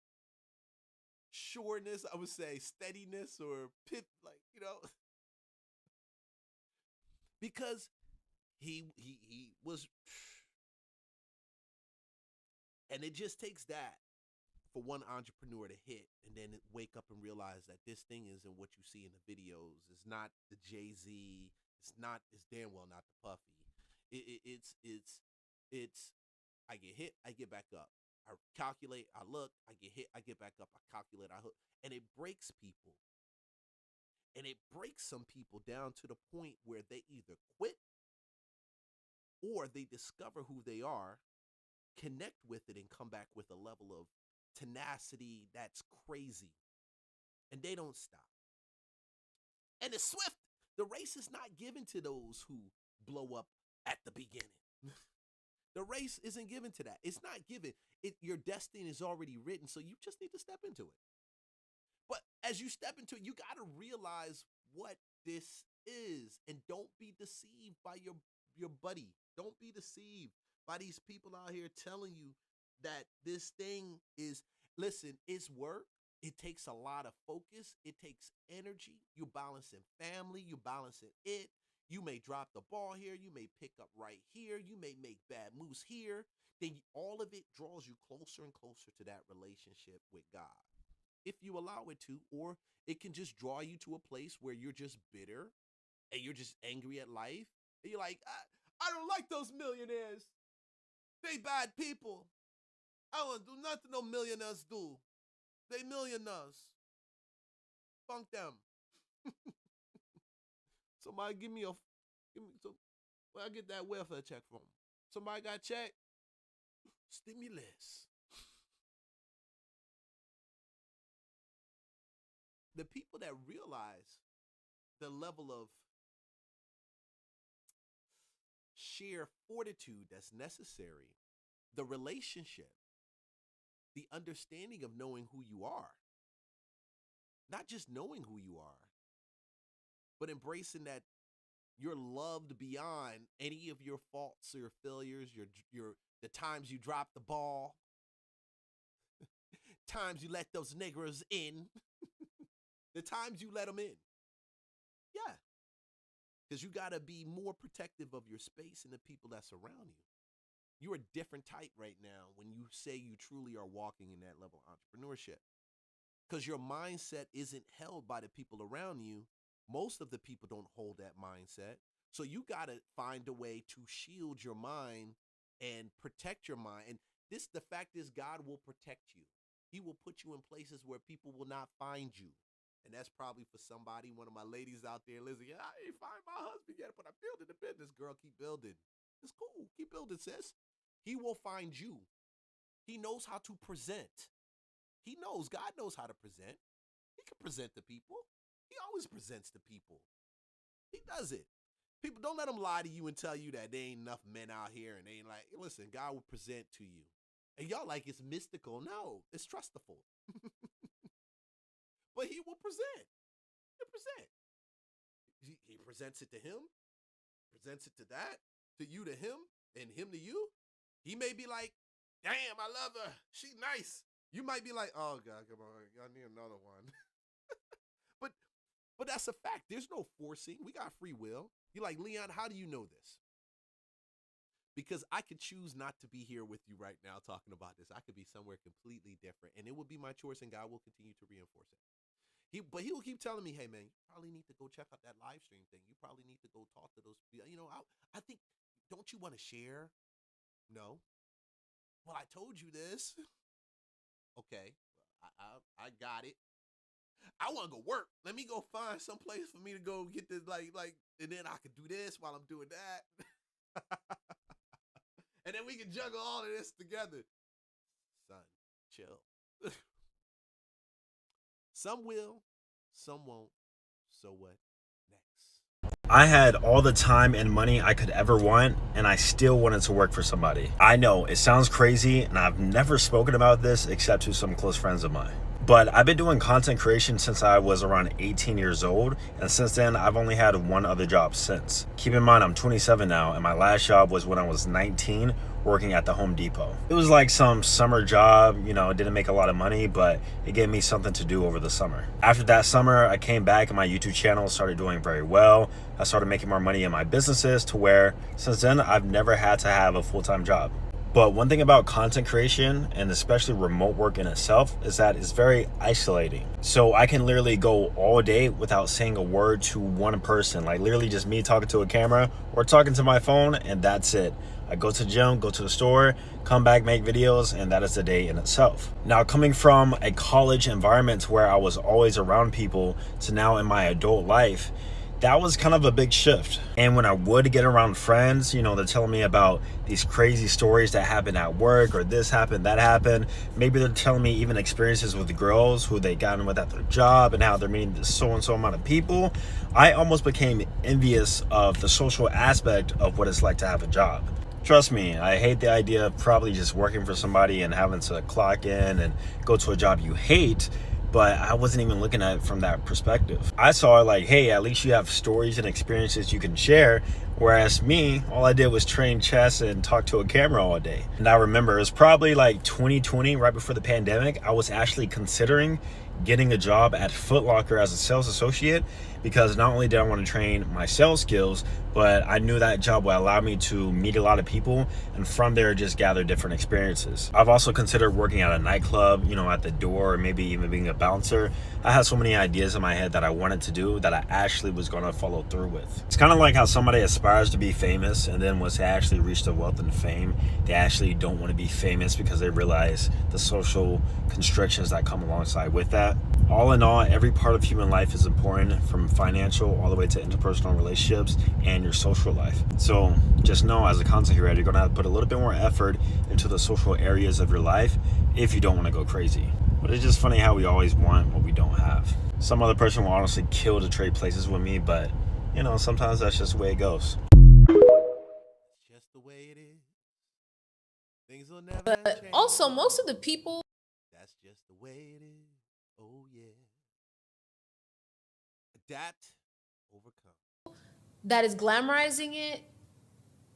sureness, I would say, steadiness or pip, because he was, and it just takes that for one entrepreneur to hit and then wake up and realize that this thing isn't what you see in the videos. It's not the Jay-Z. It's damn well not the Puffy. It's I get hit, I get back up. I calculate, I look, I get hit, I get back up, I calculate, I hook. And it breaks people. And it breaks some people down to the point where they either quit or they discover who they are, connect with it, and come back with a level of tenacity that's crazy. And they don't stop. And it's swift. The race is not given to those who blow up at the beginning. The race isn't given to that. It's not given. Your destiny is already written, so you just need to step into it. But as you step into it, you got to realize what this is. And don't be deceived by your buddy. Don't be deceived by these people out here telling you that this thing is, listen, it's work. It takes a lot of focus. It takes energy. You're balancing family. You're balancing it. You may drop the ball here. You may pick up right here. You may make bad moves here. Then all of it draws you closer and closer to that relationship with God, if you allow it to. Or it can just draw you to a place where you're just bitter and you're just angry at life. And you're like, I don't like those millionaires. They bad people. I don't do nothing no millionaires do. They millionaires. Funk them. Somebody give me some. Where I get that welfare check from? Somebody got check? Stimulus. The people that realize the level of sheer fortitude that's necessary, the relationship, the understanding of knowing who you are, not just knowing who you are, but embracing that you're loved beyond any of your faults or your failures, the times you drop the ball, times you let those niggers in, the times you let them in. Yeah. Because you got to be more protective of your space and the people that surround you. You're a different type right now when you say you truly are walking in that level of entrepreneurship. Because your mindset isn't held by the people around you. Most of the people don't hold that mindset. So you got to find a way to shield your mind and protect your mind. And the fact is, God will protect you. He will put you in places where people will not find you. And that's probably for somebody, one of my ladies out there listening. I ain't find my husband yet, but I'm building the business. Girl, keep building. It's cool. Keep building, sis. He will find you. He knows how to present. He knows. God knows how to present. He can present to people. He always presents to people. He does it. People, don't let him lie to you and tell you that there ain't enough men out here and they ain't like, listen, God will present to you. And y'all like it's mystical. No, it's trustful. But he will present. He'll present. He presents it to him, presents it to that, to you to him, and him to you. He may be like, damn, I love her. She nice. You might be like, oh, God, come on. I need another one. But that's a fact. There's no forcing. We got free will. You're like, Leon, how do you know this? Because I could choose not to be here with you right now talking about this. I could be somewhere completely different, and it would be my choice, and God will continue to reinforce it. But he will keep telling me, hey, man, you probably need to go check out that live stream thing. You probably need to go talk to those people. I think, don't you want to share? No. Well, I told you this. Okay, I got it. I want to go work. Let me go find some place for me to go get this, like, and then I can do this while I'm doing that. And then we can juggle all of this together. Son, chill. Some will, some won't. So what next? I had all the time and money I could ever want, and I still wanted to work for somebody. I know, it sounds crazy, and I've never spoken about this except to some close friends of mine. But I've been doing content creation since I was around 18 years old, and since then, I've only had one other job since. Keep in mind, I'm 27 now, and my last job was when I was 19, working at the Home Depot. It was like some summer job, it didn't make a lot of money, but it gave me something to do over the summer. After that summer, I came back and my YouTube channel started doing very well. I started making more money in my businesses to where, since then, I've never had to have a full-time job. But one thing about content creation, and especially remote work in itself, is that it's very isolating. So I can literally go all day without saying a word to one person, like literally just me talking to a camera or talking to my phone, and that's it. I go to the gym, go to the store, come back, make videos, and that is the day in itself. Now, coming from a college environment where I was always around people to now in my adult life, that was kind of a big shift. And when I would get around friends, they're telling me about these crazy stories that happened at work, or this happened, that happened. Maybe they're telling me even experiences with the girls who they got in with at their job and how they're meeting so-and-so amount of people. I almost became envious of the social aspect of what it's like to have a job. Trust me, I hate the idea of probably just working for somebody and having to clock in and go to a job you hate. But I wasn't even looking at it from that perspective. I saw it like, hey, at least you have stories and experiences you can share. Whereas me, all I did was train chess and talk to a camera all day. And I remember it was probably like 2020, right before the pandemic, I was actually considering getting a job at Foot Locker as a sales associate, because not only did I want to train my sales skills, but I knew that job would allow me to meet a lot of people and from there just gather different experiences. I've also considered working at a nightclub, at the door, or maybe even being a bouncer. I had so many ideas in my head that I wanted to do that I actually was going to follow through with. It's kind of like how somebody aspires to be famous, and then once they actually reach the wealth and fame, they actually don't want to be famous because they realize the social constrictions that come alongside with that. All in all, every part of human life is important, from financial all the way to interpersonal relationships and your social life. So just know, as a content creator, you're going to have to put a little bit more effort into the social areas of your life if you don't want to go crazy. But it's just funny how we always want what we don't have. Some other person will honestly kill to trade places with me, but sometimes that's just the way it goes. It's just the way it is. Things will never But change. also, most of the people That's just the way it is. Oh yeah. Adapt, overcome. that is glamorizing it,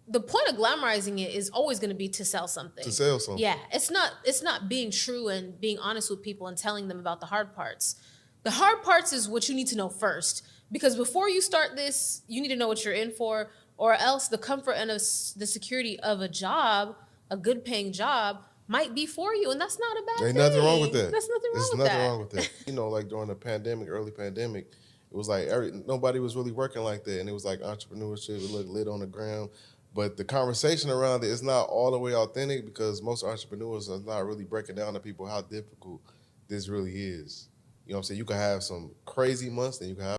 the point of glamorizing it is always going to be to sell something. To sell something. Yeah, it's not being true and being honest with people and telling them about the hard parts. The hard parts is what you need to know first, because before you start this, you need to know what you're in for, or else the comfort and the security of a job a good paying job might be for you, and that's not a bad Ain't thing. nothing wrong with that. That's nothing wrong There's with nothing that. wrong with that. You know, like during the pandemic, early pandemic, it was like nobody was really working like that, and it was like entrepreneurship. It looked lit on the ground, but the conversation around it is not all the way authentic because most entrepreneurs are not really breaking down to people how difficult this really is. You know what I'm saying? You can have some crazy months, and you can have.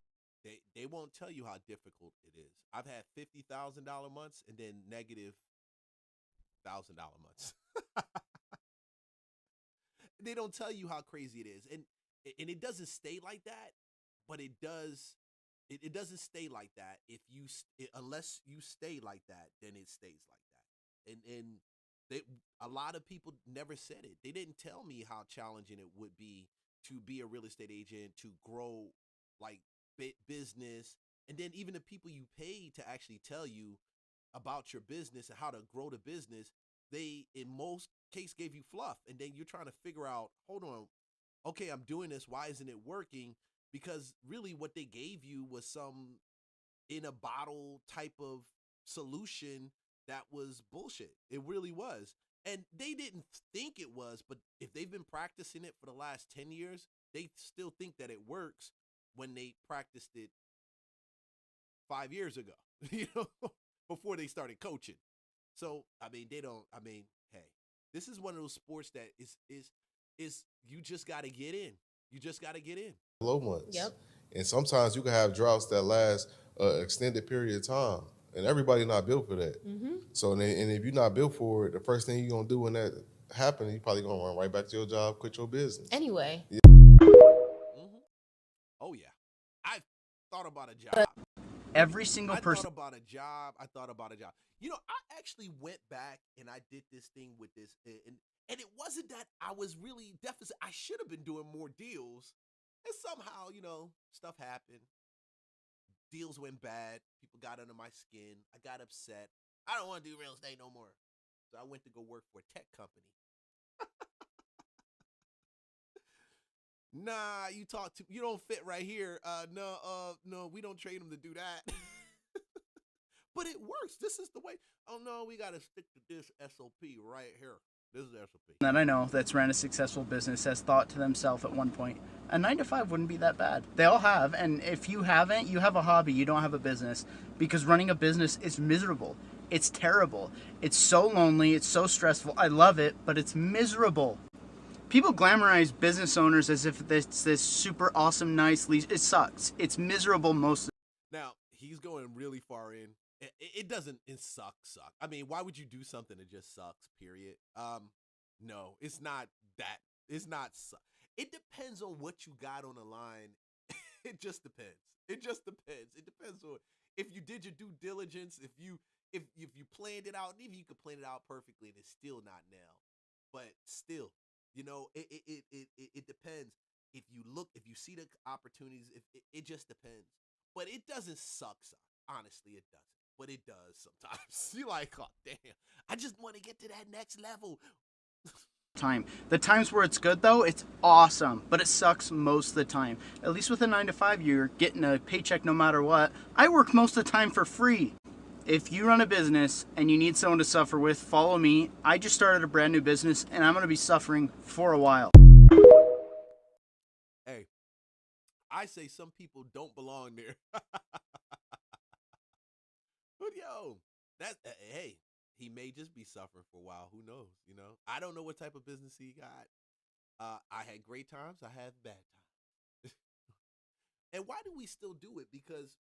They won't tell you how difficult it is. I've had $50,000 months and then negative $1,000 months. They don't tell you how crazy it is, and it doesn't stay like that. But it does. It doesn't stay like that if you unless you stay like that, then it stays like that. And they, a lot of people never said it. They didn't tell me how challenging it would be to be a real estate agent, to grow like business, and then even the people you pay to actually tell you about your business and how to grow the business, they in most case gave you fluff, and then you're trying to figure out, hold on, okay, I'm doing this, why isn't it working? Because really what they gave you was some in a bottle type of solution that was bullshit. It really was. And they didn't think it was, but if they've been practicing it for the last 10 years, they still think that it works when they practiced it 5 years ago, before they started coaching. So, I mean, hey, this is one of those sports that is you just got to get in. You just got to get in. Low months. Yep. And sometimes you can have droughts that last an extended period of time. And everybody not built for that. Mm-hmm. So, and if you're not built for it, the first thing you're going to do when that happens, you're probably going to run right back to your job, quit your business. Anyway. Yeah. Mm-hmm. Oh, yeah. I thought about a job. Every single person. I thought about a job. You know, I actually went back and I did this thing with this. And it wasn't that I was really deficit. I should have been doing more deals. And somehow, stuff happened. Deals went bad. People got under my skin. I got upset. I don't want to do real estate no more. So I went to go work for a tech company. Nah, you don't fit right here. No, we don't train them to do that. But it works. This is the way. Oh no, we got to stick to this SOP right here. This is SOP. That I know that's ran a successful business has thought to themselves at one point, a 9-to-5 wouldn't be that bad. They all have, and if you haven't, you have a hobby, you don't have a business, because running a business is miserable. It's terrible. It's so lonely. It's so stressful. I love it, but it's miserable. People glamorize business owners as if it's this super awesome, nice lease. It sucks. It's miserable most of the time. Now, he's going really far in. It doesn't, it suck. I mean, why would you do something that just sucks, period? No, it's not that. It's not. It depends on what you got on the line. It just depends. It depends on if you did your due diligence, if you planned it out, and even you could plan it out perfectly and it's still not nailed. But still, it depends. If you see the opportunities, it just depends. But it doesn't suck. Honestly, it doesn't. But it does sometimes. You're like, oh, damn. I just want to get to that next level. time. The times where it's good, though, it's awesome. But it sucks most of the time. At least with a 9-to-5, you're getting a paycheck no matter what. I work most of the time for free. If you run a business and you need someone to suffer with, follow me. I just started a brand new business, and I'm going to be suffering for a while. Hey, I say some people don't belong there. But yo, hey, he may just be suffering for a while. Who knows? I don't know what type of business he got. I had great times. I had bad times. And why do we still do it? Because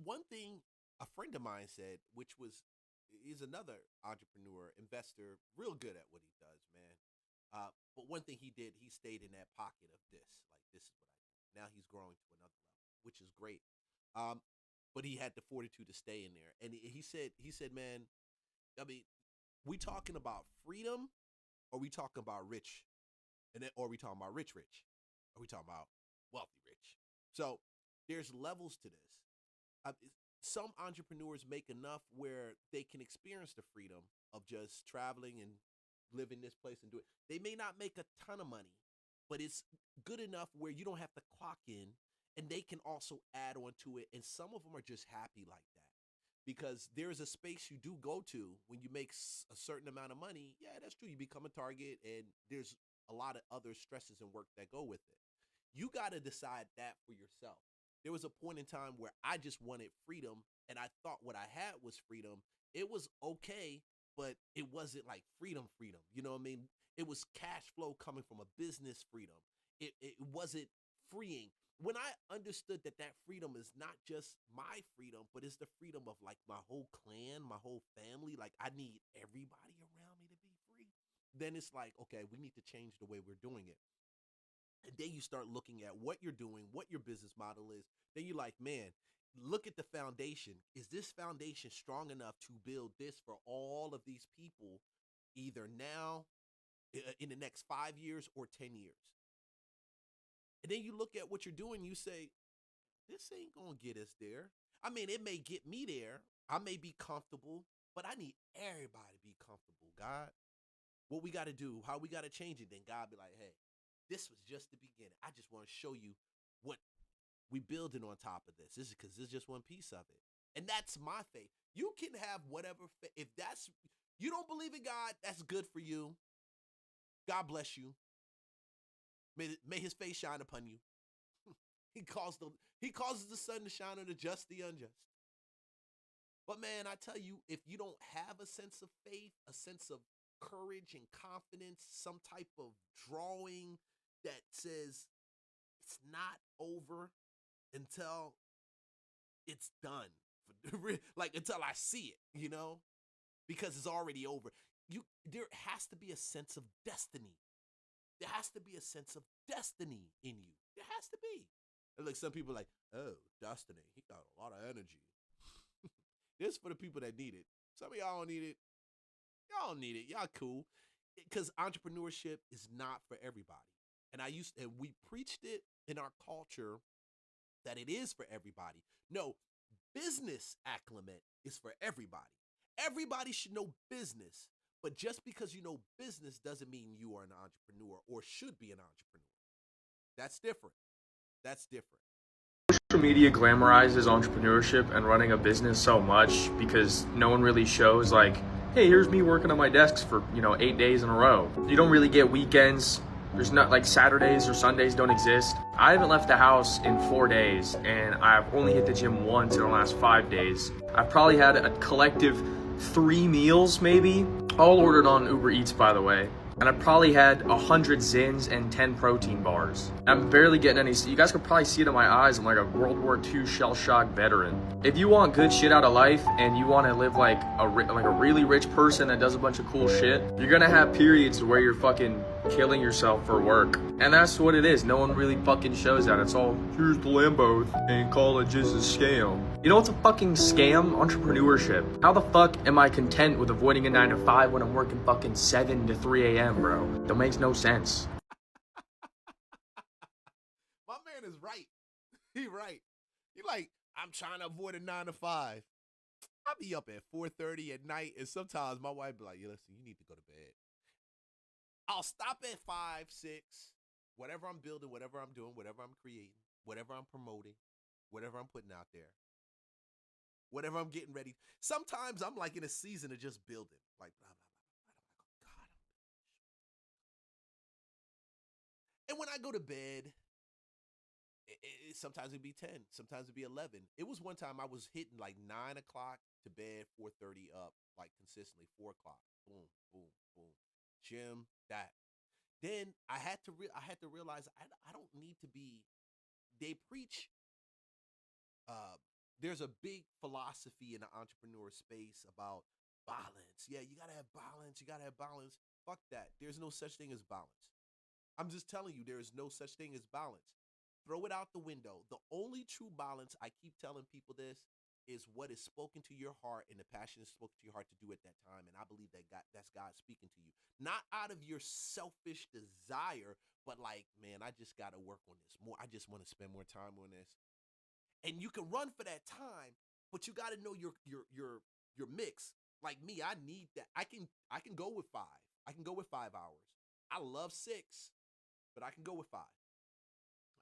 one thing a friend of mine said, which is another entrepreneur, investor, real good at what he does, man. But one thing he did, he stayed in that pocket of this. Like, this is what I do. Now he's growing to another level, which is great. But he had the fortitude to stay in there. And he said, man, I mean, we talking about freedom, or we talking about rich? Or we talking about rich? Or we talking about wealthy rich? So there's levels to this. Some entrepreneurs make enough where they can experience the freedom of just traveling and live in this place and do it. They may not make a ton of money, but it's good enough where you don't have to clock in, and they can also add on to it. And some of them are just happy like that. because there's a space you do go to when you make a certain amount of money. Yeah, that's true. You become a target, and there's a lot of other stresses and work that go with it. You got to decide that for yourself. There was a point in time where I just wanted freedom, and I thought what I had was freedom. It was okay, but it wasn't like freedom. You know what I mean? It was cash flow coming from a business freedom. It wasn't freeing. When I understood that freedom is not just my freedom, but it's the freedom of like my whole clan, my whole family, like I need everybody around me to be free, then it's like, okay, we need to change the way we're doing it. And then you start looking at what you're doing, what your business model is. Then you're like, man, look at the foundation. Is this foundation strong enough to build this for all of these people, either now, in the next 5 years, or 10 years? And then you look at what you're doing, you say, this ain't gonna get us there. I mean, it may get me there. I may be comfortable, but I need everybody to be comfortable, God. What we got to do, how we got to change it, then God be like, hey, this was just the beginning. I just want to show you what we building on top of this. This is because this is just one piece of it. And that's my faith. You can have whatever faith. If that's, you don't believe in God, that's good for you. God bless you. May his face shine upon you. He causes the sun to shine on the just, the unjust. But man, I tell you, if you don't have a sense of faith, a sense of courage and confidence, some type of drawing that says it's not over until it's done, like until I see it, you know, because it's already over. There has to be a sense of destiny. There has to be a sense of destiny in you. There has to be. And like some people are like, oh, destiny. He got a lot of energy. This for the people that need it. Some of y'all don't need it. Y'all don't need it. Y'all cool. Because entrepreneurship is not for everybody. And we preached it in our culture that it is for everybody. No, business acclimate is for everybody. Everybody should know business. But just because you know business doesn't mean you are an entrepreneur or should be an entrepreneur. That's different. That's different. Social media glamorizes entrepreneurship and running a business so much because no one really shows like, hey, here's me working on my desks for, 8 days in a row. You don't really get weekends. There's not like Saturdays or Sundays don't exist. I haven't left the house in 4 days and I've only hit the gym once in the last 5 days. I've probably had a collective 3 meals maybe, all ordered on Uber Eats, by the way. And I probably had 100 Zins and 10 protein bars. I'm barely getting any. You guys could probably see it in my eyes. I'm like a World War II shell-shock veteran. If you want good shit out of life and you want to live like a really rich person that does a bunch of cool shit, you're gonna have periods where you're fucking killing yourself for work. And that's what it is. No one really fucking shows that. It's all, here's the Lambo and college is a scam. You know what's a fucking scam? Entrepreneurship. How the fuck am I content with avoiding a 9 to 5 when I'm working fucking 7 to 3 a.m., bro? That makes no sense. My man is right. He right. He like, I'm trying to avoid a 9 to 5. I'll be up at 4:30 at night, and sometimes my wife be like, yeah, listen, you need to go to bed. I'll stop at 5, 6, whatever I'm building, whatever I'm doing, whatever I'm creating, whatever I'm promoting, whatever I'm putting out there, whatever I'm getting ready. Sometimes I'm like in a season of just building, like blah, blah, blah, blah, blah. God. And when I go to bed, sometimes it'd be 10, sometimes it'd be 11. It was one time I was hitting like 9 o'clock to bed, 4:30 up, like consistently, 4 o'clock, boom, boom, boom. Gym, that. Then I had to realize I don't need to be. They preach. There's a big philosophy in the entrepreneur space about balance. Yeah, you gotta have balance. You gotta have balance. Fuck that. There's no such thing as balance. I'm just telling you, there is no such thing as balance. Throw it out the window. The only true balance, I keep telling people this, is what is spoken to your heart and the passion is spoken to your heart to do at that time. And I believe that's God speaking to you. Not out of your selfish desire, but like, man, I just got to work on this more. I just want to spend more time on this. And you can run for that time, but you got to know your mix. Like me, I need that. I can go with 5. I can go with 5 hours. I love 6, but I can go with 5.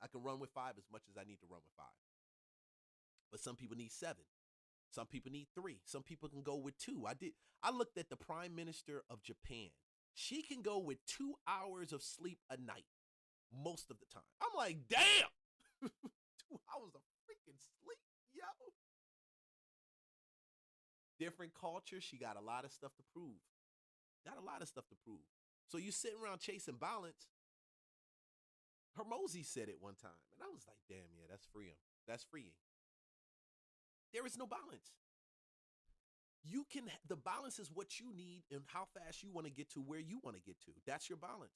I can run with 5 as much as I need to run with 5. But some people need 7. Some people need 3. Some people can go with 2. I looked at the Prime Minister of Japan. She can go with 2 hours of sleep a night most of the time. I'm like, damn, 2 hours of freaking sleep, yo. Different culture. She got a lot of stuff to prove. So you sitting around chasing balance. Hermosi said it one time, and I was like, damn, yeah, that's freeing. That's freeing. There is no balance. The balance is what you need and how fast you want to get to where you want to get to. That's your balance.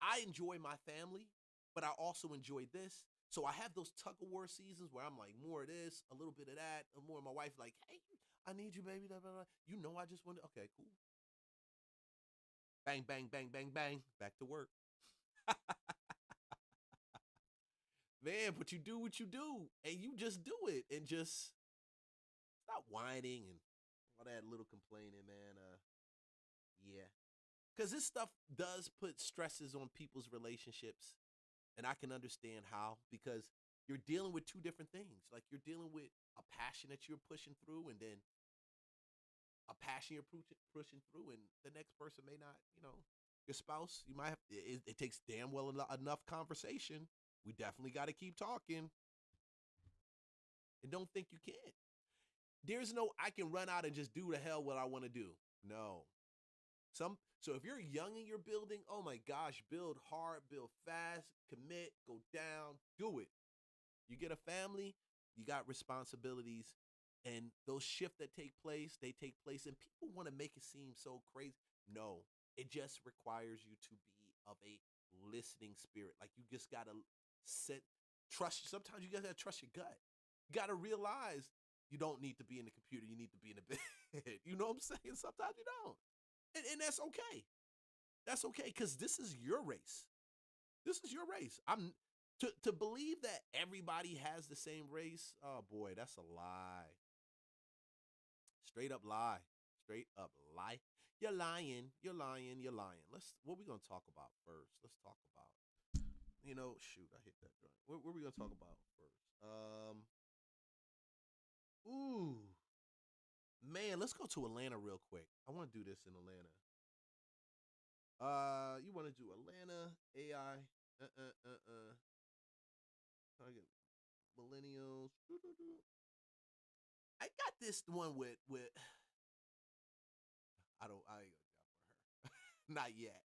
I enjoy my family, but I also enjoy this. So I have those tug of war seasons where I'm like, more of this, a little bit of that, and more of my wife like, hey, I need you, baby. Blah, blah, blah. You know, I just want to, okay, cool. Bang, bang, bang, bang, bang. Back to work. Man, but you do what you do, and you just do it, and just stop whining and all that little complaining, man. Yeah. Because this stuff does put stresses on people's relationships, and I can understand how, because you're dealing with 2 different things. Like, you're dealing with a passion that you're pushing through, and then a passion you're pushing through, and the next person may not, your spouse, you might have, it takes damn well enough conversation. We definitely got to keep talking. And don't think you can't. There's no, I can run out and just do the hell what I want to do. No. So if you're young and you're building, oh my gosh, build hard, build fast, commit, go down, do it. You get a family, you got responsibilities, and those shifts that take place, they take place, and people want to make it seem so crazy. No, it just requires you to be of a listening spirit. Like, you just got to trust. Sometimes you got to trust your gut. You got to realize you don't need to be in the computer. You need to be in the bed. You know what I'm saying? Sometimes you don't. And that's okay. That's okay, because this is your race. This is your race. To believe that everybody has the same race, oh boy, that's a lie. Straight up lie. Straight up lie. You're lying. You're lying. You're lying. What we gonna talk about first? Let's talk about, shoot, I hit that joint. What are we gonna talk about first? Man, let's go to Atlanta real quick. I want to do this in Atlanta. You want to do Atlanta, AI, target millennials. I got this one with I ain't gonna jump for her. Not yet.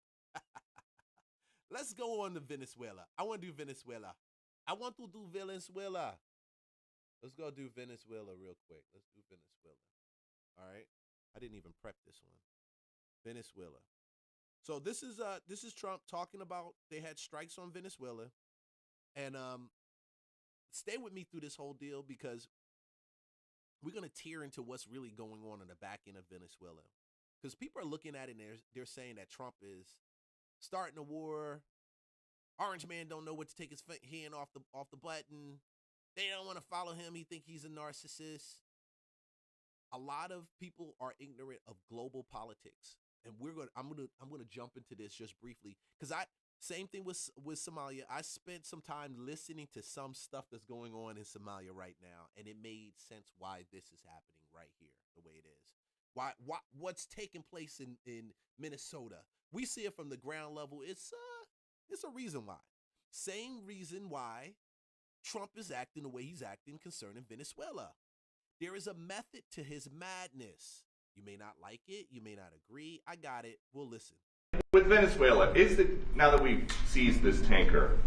Let's go on to Venezuela. I want to do Venezuela. Let's go do Venezuela real quick. Let's do Venezuela. All right. I didn't even prep this one. Venezuela. So this is Trump talking about they had strikes on Venezuela. And stay with me through this whole deal, because we're going to tear into what's really going on in the back end of Venezuela. Because people are looking at it and they're saying that Trump is starting a war. Orange man don't know what to take his hand off the button. They don't want to follow him. He think he's a narcissist. A lot of people are ignorant of global politics, and I'm gonna jump into this just briefly, because same thing with Somalia. I spent some time listening to some stuff that's going on in Somalia right now, and it made sense why this is happening right here the way it is. What's taking place in Minnesota? We see it from the ground level. It's a reason why. Same reason why Trump is acting the way he's acting concerning Venezuela. There is a method to his madness. You may not like it. You may not agree. I got it. We'll listen. With Venezuela, now that we've seized this tanker,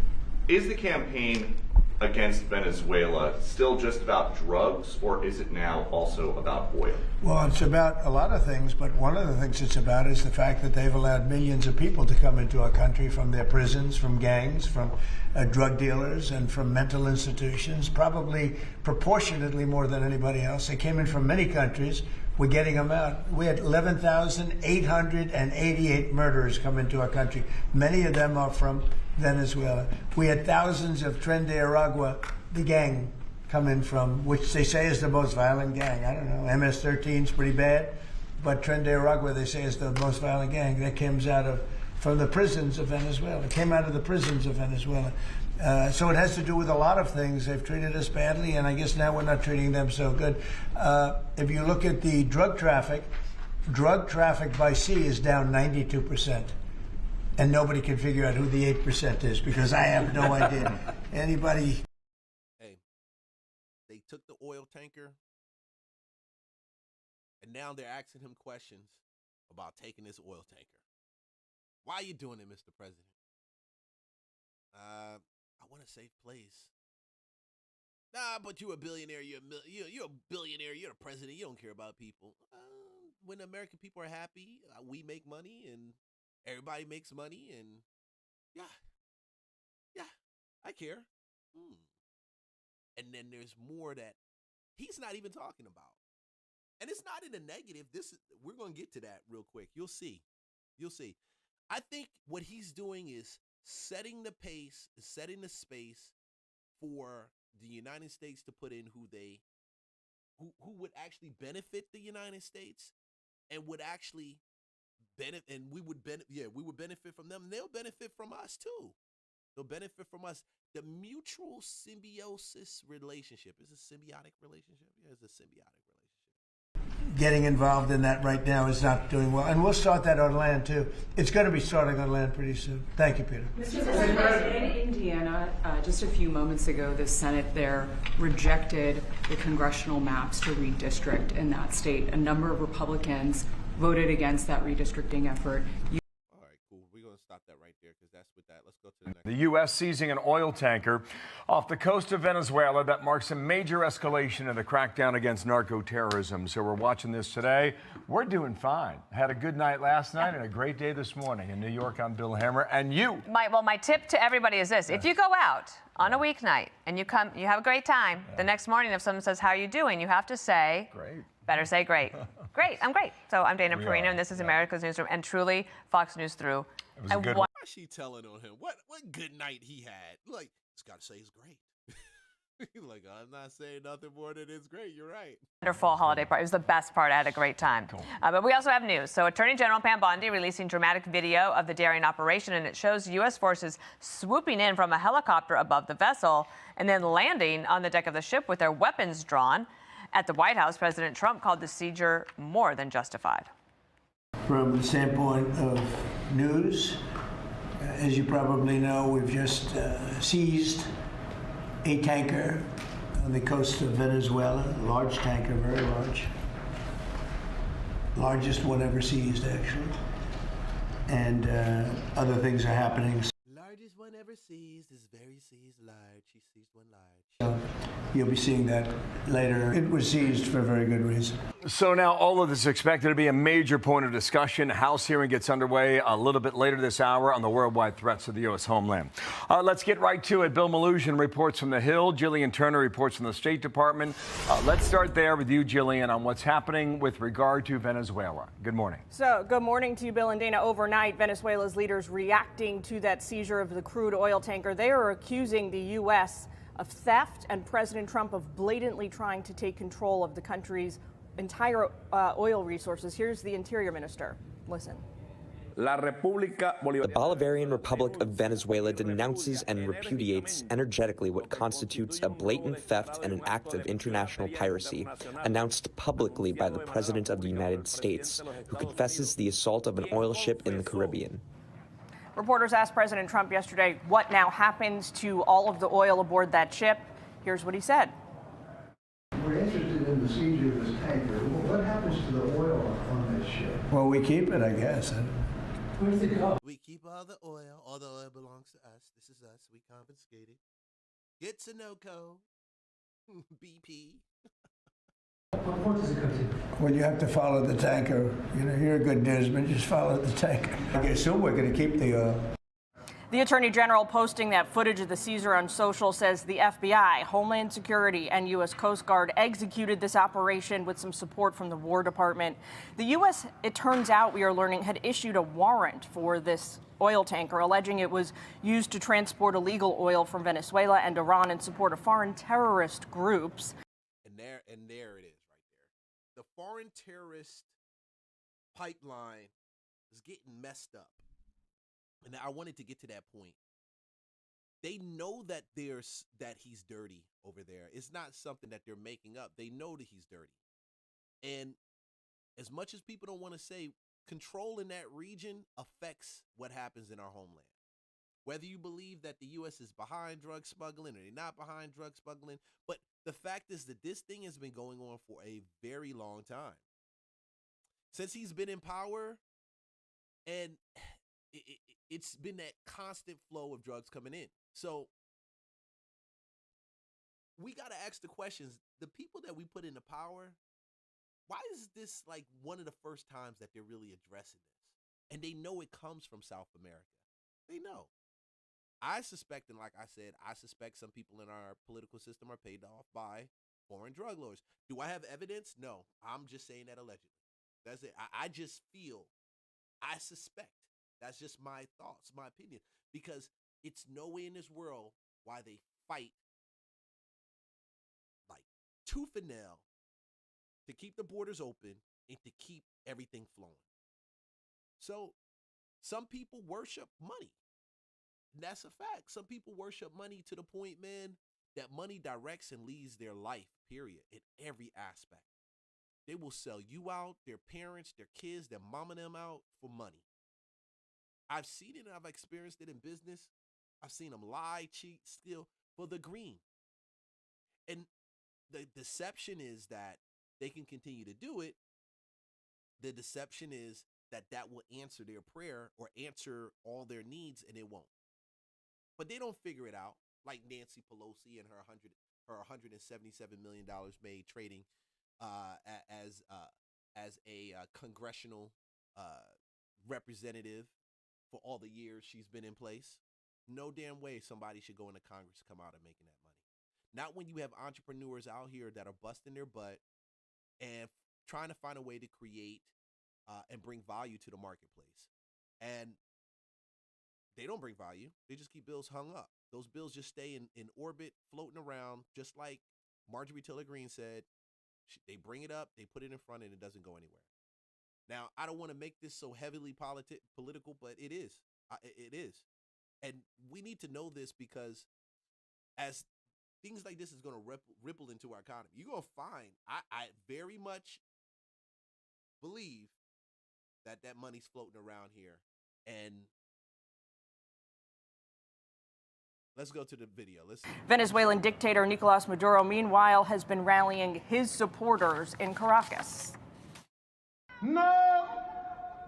is the campaign against Venezuela still just about drugs, or is it now also about oil? Well, it's about a lot of things, but one of the things it's about is the fact that they've allowed millions of people to come into our country from their prisons, from gangs, from drug dealers, and from mental institutions, probably proportionately more than anybody else. They came in from many countries. We're getting them out. We had 11,888 murderers come into our country. Many of them are from Venezuela. We had thousands of Tren de Aragua, the gang, come in from, which they say is the most violent gang. I don't know, MS-13 is pretty bad, but Tren de Aragua, they say, is the most violent gang. That comes out of from the prisons of Venezuela. It came out of the prisons of Venezuela. So it has to do with a lot of things. They've treated us badly, and I guess now we're not treating them so good. If you look at the drug traffic by sea is down 92%. And nobody can figure out who the 8% is, because I have no idea. Anybody? Hey, they took the oil tanker, and now they're asking him questions about taking this oil tanker. Why are you doing it, Mr. President? I want a safe place. Nah, but you're a billionaire. You're a billionaire. You're the president. You don't care about people. When American people are happy, we make money, and everybody makes money, and yeah, I care. And then there's more that he's not even talking about, and it's not in a negative. We're gonna get to that real quick. You'll see. I think what he's doing is setting the pace, setting the space for the United States to put in who would actually benefit the United States and would actually benefit, and we would benefit from them. And they'll benefit from us too. They'll benefit from us. The mutual symbiosis relationship is a symbiotic relationship. Yeah, it's a symbiotic relationship. Getting involved in that right now is not doing well. And we'll start that on land, too. It's going to be starting on land pretty soon. Thank you, Peter. Mr. President, in Indiana, just a few moments ago, the Senate there rejected the congressional maps to redistrict in that state. A number of Republicans voted against that redistricting effort. All right, cool. We're going to stop that right there because that's with that. Let's go to the next. The U.S. seizing an oil tanker off the coast of Venezuela. That marks a major escalation of the crackdown against narco-terrorism. So we're watching this today. We're doing fine. Had a good night last night and a great day this morning. In New York, I'm Bill Hammer. And you? My tip to everybody is this. If you go out on a weeknight and you have a great time, the next morning if someone says, how are you doing? You have to say, great. Better say great. Great, I'm great. So I'm Dana Perino, and this is America's Newsroom, and truly Fox News through. It was a good Why is she telling on him? What good night he had? Like, it's got to say it's great. Like, I'm not saying nothing more than it's great. You're right. Wonderful holiday party. It was the best part. I had a great time. Cool. But we also have news. So Attorney General Pam Bondi releasing dramatic video of the daring operation, and it shows U.S. forces swooping in from a helicopter above the vessel and then landing on the deck of the ship with their weapons drawn. At the White House, President Trump called the seizure more than justified. From the standpoint of news, as you probably know, we've just seized a tanker on the coast of Venezuela, a large tanker, very large. Largest one ever seized, actually. And other things are happening. Largest one ever seized is very seized large. She seized one large. So you'll be seeing that later. It was seized for a very good reason. So now all of this is expected to be a major point of discussion. House hearing gets underway a little bit later this hour on the worldwide threats to the U.S. homeland. Let's get right to it. Bill Maloogian reports from the Hill. Jillian Turner reports from the State Department. Let's start there with you, Jillian, on what's happening with regard to Venezuela. Good morning. So good morning to you, Bill and Dana. Overnight, Venezuela's leaders reacting to that seizure of the crude oil tanker. They are accusing the U.S. of theft and President Trump of blatantly trying to take control of the country's entire oil resources. Here's the Interior Minister. Listen. The Bolivarian Republic of Venezuela denounces and repudiates energetically what constitutes a blatant theft and an act of international piracy, announced publicly by the President of the United States, who confesses the assault of an oil ship in the Caribbean. Reporters asked President Trump yesterday what now happens to all of the oil aboard that ship. Here's what he said. We're interested in the seizure of this tanker. What happens to the oil on this ship? Well, we keep it, I guess. Where does it go? We keep all the oil. All the oil belongs to us. This is us. We confiscate it. Get Sunoco. BP. What port does it go to? Well, you have to follow the tanker. You know, you're a good newsman. Just follow the tanker. I assume we're going to keep the oil. The Attorney General posting that footage of the seizure on social says the FBI, Homeland Security, and U.S. Coast Guard executed this operation with some support from the War Department. The U.S., it turns out, we are learning, had issued a warrant for this oil tanker, alleging it was used to transport illegal oil from Venezuela and Iran in support of foreign terrorist groups. And there it is right there. The foreign terrorist pipeline is getting messed up. and I wanted to get to that point. They know that he's dirty over there. It's not something that they're making up. They know that he's dirty. And as much as people don't want to say, control in that region affects what happens in our homeland. Whether you believe that the U.S. is behind drug smuggling or they're not behind drug smuggling, but the fact is that this thing has been going on for a very long time. Since he's been in power, and it's been that constant flow of drugs coming in. So we got to ask the questions, the people that we put into power, why is this like one of the first times that they're really addressing this? And they know it comes from South America. They know. I suspect, and like I said, I suspect some people in our political system are paid off by foreign drug lords. Do I have evidence? No. I'm just saying that allegedly. That's it. I just feel, I suspect. That's just my thoughts, my opinion. Because it's no way in this world why they fight like tooth and nail to keep the borders open and to keep everything flowing. So some people worship money. That's a fact. Some people worship money to the point, man, that money directs and leads their life, period, in every aspect. They will sell you out, their parents, their kids, their mama them out for money. I've seen it and I've experienced it in business. I've seen them lie, cheat, steal for the green. And the deception is that they can continue to do it. The deception is that will answer their prayer or answer all their needs, and it won't. But they don't figure it out, like Nancy Pelosi and her $177 million made trading as a congressional representative for all the years she's been in place. No damn way somebody should go into Congress to come out and making that money. Not when you have entrepreneurs out here that are busting their butt and trying to find a way to create and bring value to the marketplace. And they don't bring value. They just keep bills hung up. Those bills just stay in orbit, floating around, just like Marjorie Taylor Greene said. They bring it up, they put it in front, and it doesn't go anywhere. Now, I don't want to make this so heavily political, but it is. It is. And we need to know this because as things like this is going to ripple into our economy, you're going to find, I very much believe that money's floating around here. And let's go to the video. Venezuelan dictator Nicolas Maduro, meanwhile, has been rallying his supporters in Caracas. No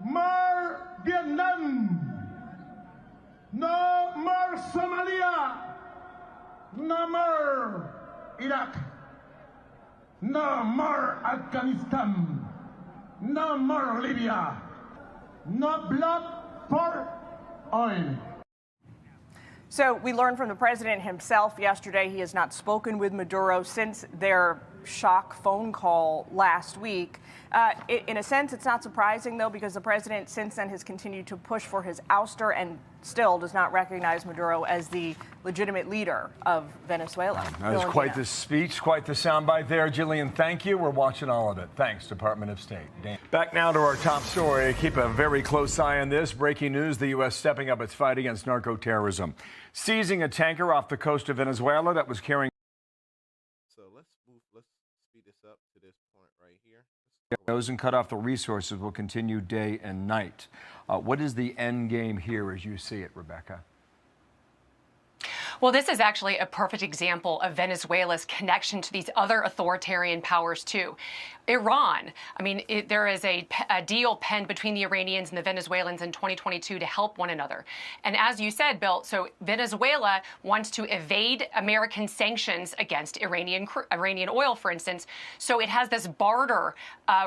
more Vietnam. No more Somalia. No more Iraq. No more Afghanistan. No more Libya. No blood for oil. So we learned from the president himself yesterday he has not spoken with Maduro since their shock phone call last week. In a sense, it's not surprising, though, because the president since then has continued to push for his ouster and still does not recognize Maduro as the legitimate leader of Venezuela. That is quite the speech, quite the soundbite there. Jillian, thank you. We're watching all of it. Thanks, Department of State. Dan. Back now to our top story. Keep a very close eye on this. Breaking news, the U.S. stepping up its fight against narco-terrorism. Seizing a tanker off the coast of Venezuela that was carrying... So let's speed this up to this point right here. Those and cut off the resources will continue day and night. What is the end game here as you see it, Rebecca? Well, this is actually a perfect example of Venezuela's connection to these other authoritarian powers, too. Iran. I mean, there is a deal penned between the Iranians and the Venezuelans in 2022 to help one another. And as you said, Bill, so Venezuela wants to evade American sanctions against Iranian oil, for instance. So it has this barter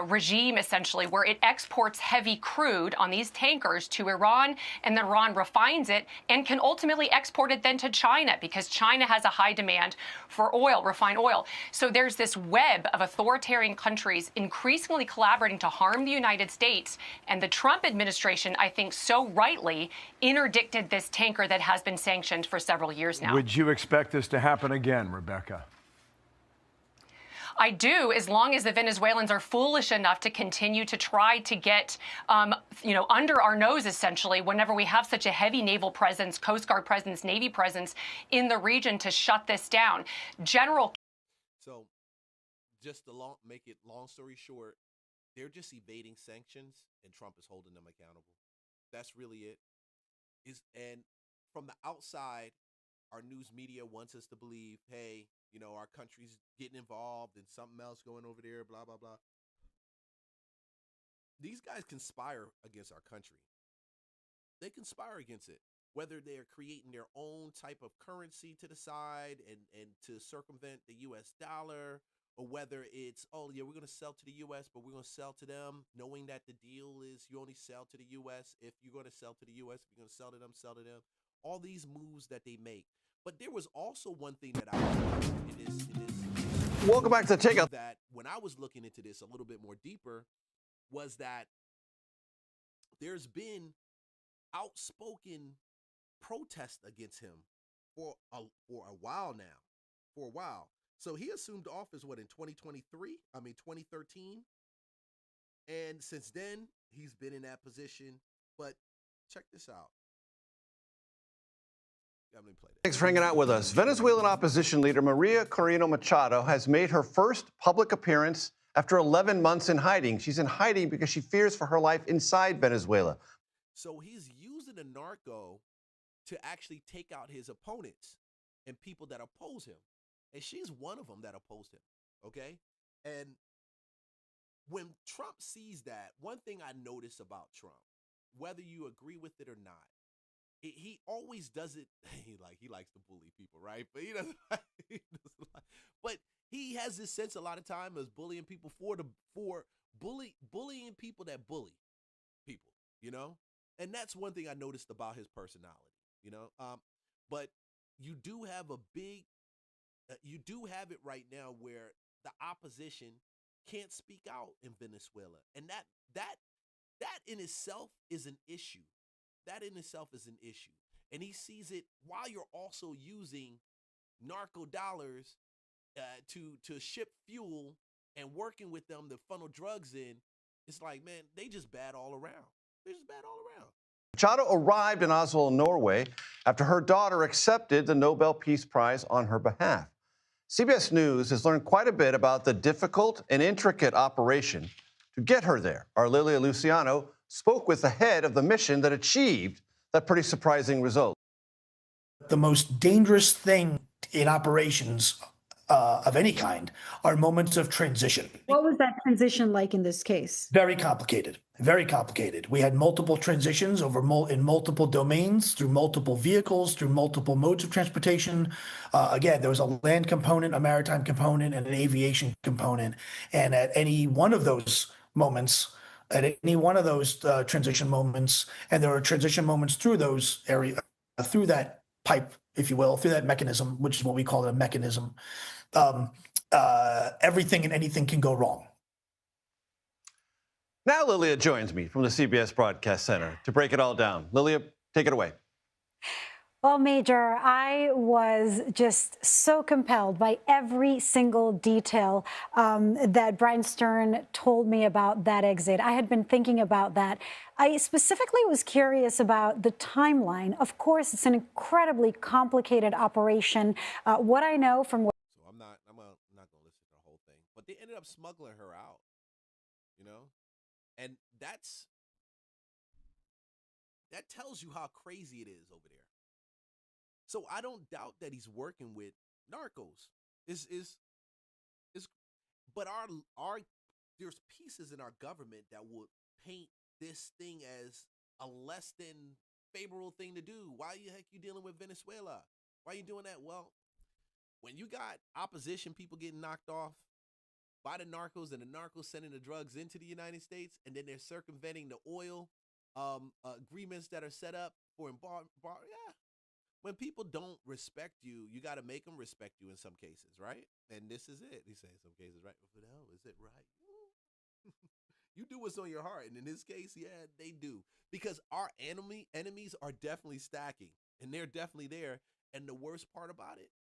regime, essentially, where it exports heavy crude on these tankers to Iran, and then Iran refines it and can ultimately export it then to China, because China has a high demand for oil, refined oil. So there's this web of authoritarian countries increasingly collaborating to harm the United States. And the Trump administration, I think so rightly, interdicted this tanker that has been sanctioned for several years now. Would you expect this to happen again, Rebecca? I do, as long as the Venezuelans are foolish enough to continue to try to get, under our nose, essentially, whenever we have such a heavy naval presence, Coast Guard presence, Navy presence in the region to shut this down. So just to make it long story short, they're just evading sanctions and Trump is holding them accountable. That's really it. And from the outside, our news media wants us to believe, hey, our country's getting involved and something else going over there, blah, blah, blah. These guys conspire against our country. They conspire against it, whether they're creating their own type of currency to the side and to circumvent the U.S. dollar, or whether it's, oh, yeah, we're going to sell to the U.S., but we're going to sell to them, knowing that the deal is you only sell to the U.S. If you're going to sell to the U.S., if you're going to sell to them, sell to them. All these moves that they make. But there was also one thing that I was Welcome back to Take Out. That when I was looking into this a little bit more deeper, was that there's been outspoken protest against him for a while now. For a while. So he assumed office, in 2013? And since then, he's been in that position. But check this out. Thanks for hanging out with us. Venezuelan opposition leader Maria Corina Machado has made her first public appearance after 11 months in hiding. She's in hiding because she fears for her life inside Venezuela. So he's using a narco to actually take out his opponents and people that oppose him. And she's one of them that opposed him, okay? And when Trump sees that, one thing I notice about Trump, whether you agree with it or not, he always does it. He likes to bully people, right? But he doesn't. But he has this sense a lot of time as bullying people for bullying people that bully people, And that's one thing I noticed about his personality, But you do have you do have it right now where the opposition can't speak out in Venezuela, and that in itself is an issue. That in itself is an issue. And he sees it while you're also using narco dollars to ship fuel and working with them to funnel drugs in. It's like, man, they just bad all around. They're just bad all around. Machado arrived in Oslo, Norway, after her daughter accepted the Nobel Peace Prize on her behalf. CBS News has learned quite a bit about the difficult and intricate operation to get her there. Our Lilia Luciano spoke with the head of the mission that achieved that pretty surprising result. The most dangerous thing in operations of any kind are moments of transition. What was that transition like in this case? Very complicated. Very complicated. We had multiple transitions in multiple domains, through multiple vehicles, through multiple modes of transportation. Again, there was a land component, a maritime component, and an aviation component. And at any one of those moments, transition moments, and there are transition moments through those areas, through that pipe, if you will, through that mechanism, which is what we call a mechanism. Everything and anything can go wrong. Now Lilia joins me from the CBS Broadcast Center to break it all down. Lilia, take it away. Well, Major, I was just so compelled by every single detail that Brian Stern told me about that exit. I had been thinking about that. I specifically was curious about the timeline. Of course, it's an incredibly complicated operation. What I know from what I'm not going to listen to the whole thing, but they ended up smuggling her out, and that tells you how crazy it is over there. So I don't doubt that he's working with narcos. But there's pieces in our government that would paint this thing as a less than favorable thing to do. Why the heck you dealing with Venezuela? Why are you doing that? Well, when you got opposition people getting knocked off by the narcos and the narcos sending the drugs into the United States, and then they're circumventing the oil agreements that are set up for when people don't respect you, you got to make them respect you in some cases, right? And this is it. He's saying some cases, right? But no, is it right? You do what's on your heart. And in this case, yeah, they do. Because our enemies are definitely stacking. And they're definitely there. And the worst part about it,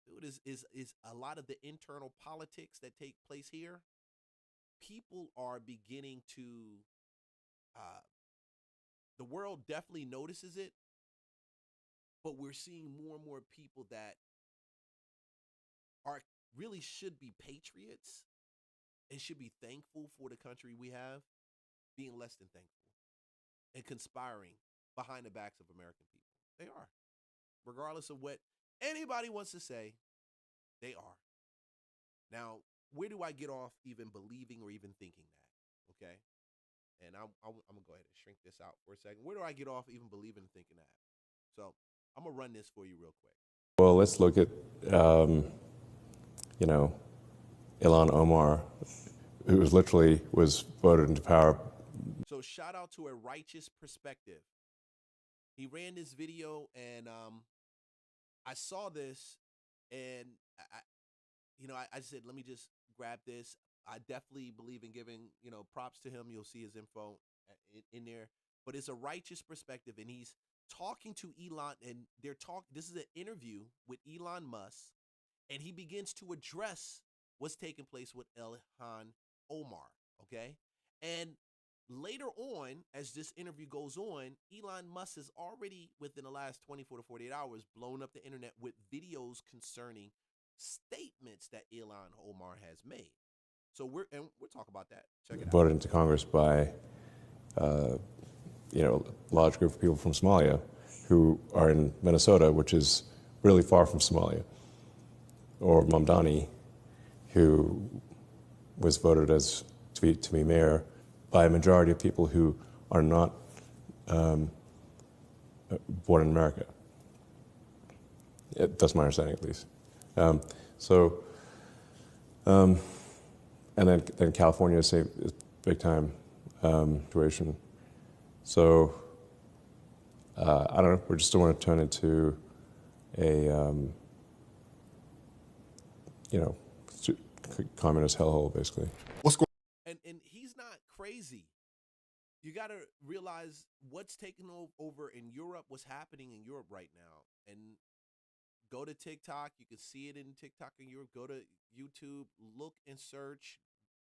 dude, is a lot of the internal politics that take place here. People are beginning to, the world definitely notices it, but we're seeing more and more people that are really should be patriots and should be thankful for the country we have, being less than thankful and conspiring behind the backs of American people. They are. Regardless of what anybody wants to say, they are. Now, where do I get off even believing or even thinking that? Okay? And I'm going to go ahead and shrink this out for a second. Where do I get off even believing and thinking that? So I'm going to run this for you real quick. Well, let's look at, Illhan Omar, who was voted into power. So shout out to A Righteous Perspective. He ran this video, and I saw this, and I said, let me just grab this. I definitely believe in giving, props to him. You'll see his info in there. But it's A Righteous Perspective, and he's talking to Elon, and this is an interview with Elon Musk, and he begins to address what's taking place with Illhan Omar, okay? And later on, as this interview goes on, Elon Musk has already, within the last 24 to 48 hours, blown up the internet with videos concerning statements that Illhan Omar has made. So we'll talk about that. Check it out. Voted into Congress by, a large group of people from Somalia who are in Minnesota, which is really far from Somalia. Or Mamdani, who was voted to be mayor by a majority of people who are not born in America. That's my understanding, at least. And then California is big time situation. So I don't know. We just don't want to turn into a communist hellhole, basically. And he's not crazy. You got to realize what's taking over in Europe, what's happening in Europe right now. And go to TikTok. You can see it in TikTok in Europe. Go to YouTube, look and search.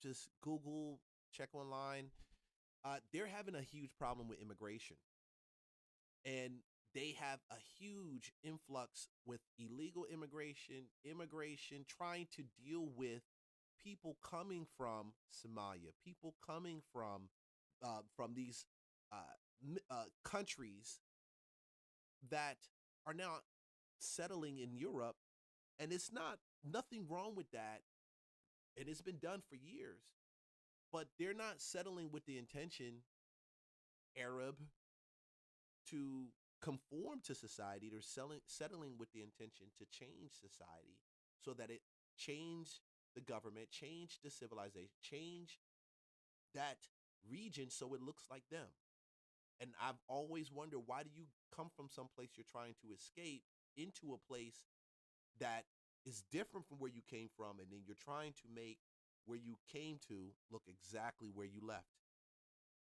Just Google, check online. They're having a huge problem with immigration. And they have a huge influx with illegal immigration, trying to deal with people coming from Somalia, people coming from these countries that are now settling in Europe. And it's nothing wrong with that. And it's been done for years. But they're not settling with the intention, Arab, to conform to society. They're settling with the intention to change society so that it change the government, change the civilization, change that region so it looks like them. And I've always wondered, why do you come from someplace you're trying to escape into a place that is different from where you came from, and then you're trying to make where you came to look exactly where you left?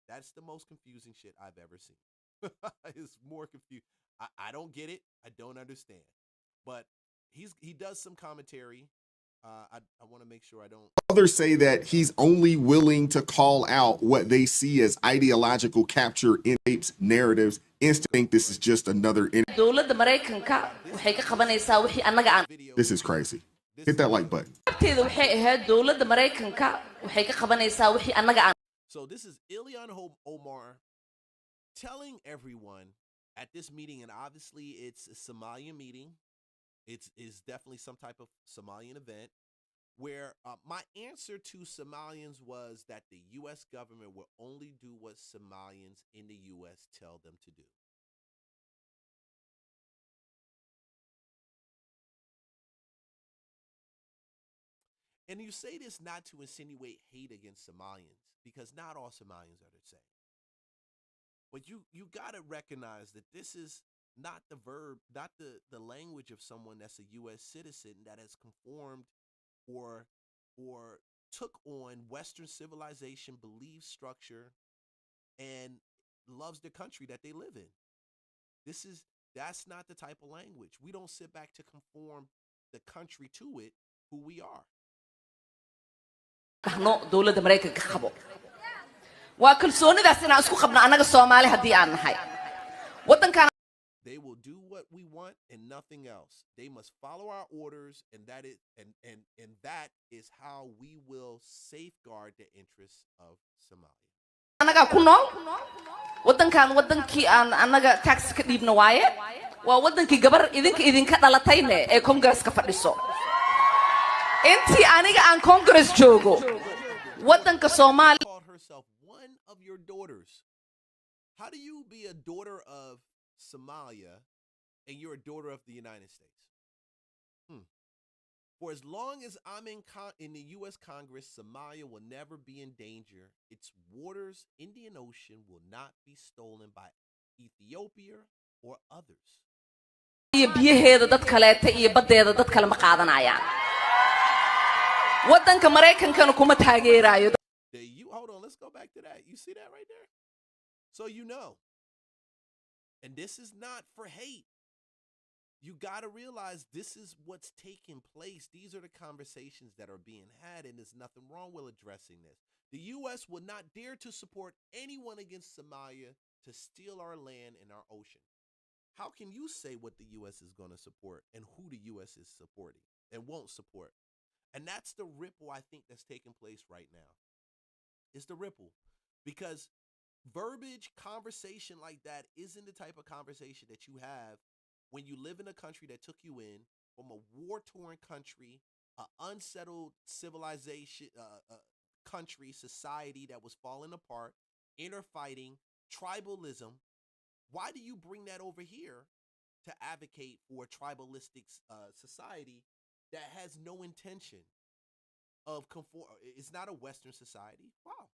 That's the most confusing shit I've ever seen. It's more confused. I don't get it. I don't understand. But he does some commentary. I want to make sure I don't. Others say that he's only willing to call out what they see as ideological capture in tapes, narratives, and think this is just another. This is crazy. Hit that like button. So this is Illhan Omar telling everyone at this meeting, and obviously it's a Somalian meeting. It's definitely some type of Somalian event, where my answer to Somalians was that the U.S. government will only do what Somalians in the U.S. tell them to do. And you say this not to insinuate hate against Somalians, because not all Somalians are the same. But you got to recognize that this is not the verb, not the language of someone that's a U.S. citizen that has conformed or took on Western civilization, belief structure, and loves the country that they live in. That's not the type of language. We don't sit back to conform the country to it who we are. dowladda Mareykanka qabo waa kalsoonidaas inaan isku qabno annaga Soomaali haddii aan nahay wadankan. They will do what we want and nothing else. They must follow our orders, and that is how we will safeguard the interests of Somalia. Annaga ku nool wadankan wadankii aan annaga tax ka dhiibno waaye waa wadankii gabar idinka dhalatayne ee Congress-ka fadhiso intii aniga aan Congress joogo wadanka Soomaaliya called herself one of your daughters. How do you be a daughter of Somalia and you're a daughter of the United States? For as long as I'm in the U.S. Congress, Somalia will never be in danger. Its waters, Indian Ocean, will not be stolen by Ethiopia or others. biyaheeda dad kaleeta iyo badeeda dad kale ma qaadanayaan wadanka Mareykankana kuma taageerayo. Hold on, let's go back to that. You see that right there? So you know. And this is not for hate. You got to realize this is what's taking place. These are the conversations that are being had, and there's nothing wrong with addressing this. The U.S. will not dare to support anyone against Somalia to steal our land and our ocean. How can you say what the U.S. is going to support and who the U.S. is supporting and won't support? And that's the ripple I think that's taking place right now. It's the ripple. Because verbiage, conversation like that isn't the type of conversation that you have when you live in a country that took you in from a war-torn country, an unsettled civilization, country, society that was falling apart, interfighting, tribalism. Why do you bring that over here to advocate for a tribalistic society that has no intention of conform? It's not a Western society. Wow.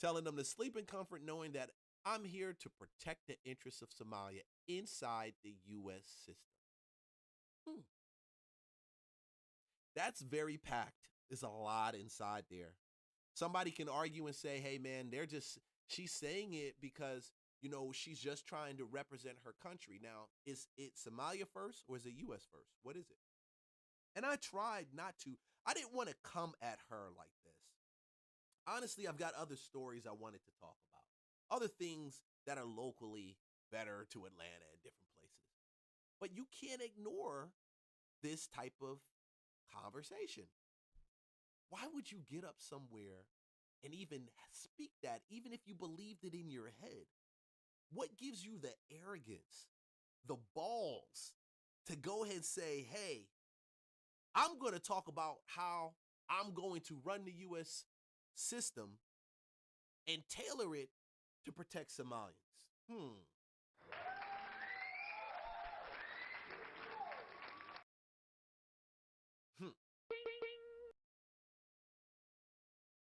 Telling them to sleep in comfort knowing that I'm here to protect the interests of Somalia inside the U.S. system. That's very packed. There's a lot inside there. Somebody can argue and say, hey, man, she's saying it because, you know, she's just trying to represent her country. Now, is it Somalia first or is it U.S. first? What is it? And I tried not to. I didn't want to come at her like this. Honestly, I've got other stories I wanted to talk about. Other things that are locally better to Atlanta and different places. But you can't ignore this type of conversation. Why would you get up somewhere and even speak that, even if you believed it in your head? What gives you the arrogance, the balls to go ahead and say, hey, I'm going to talk about how I'm going to run the U.S. system and tailor it to protect Somalians?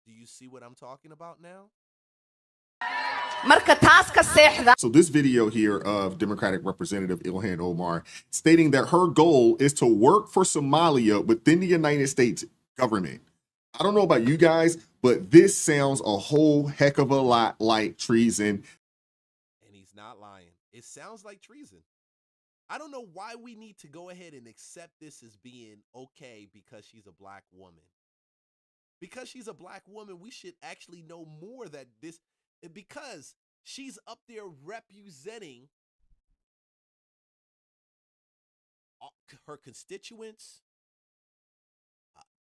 Do you see what I'm talking about now? So this video here of Democratic Representative Illhan Omar stating that her goal is to work for Somalia within the United States government. I don't know about you guys, but this sounds a whole heck of a lot like treason. And he's not lying. It sounds like treason. I don't know why we need to go ahead and accept this as being okay because she's a black woman. Because she's a black woman, we should actually know more that this, because she's up there representing her constituents,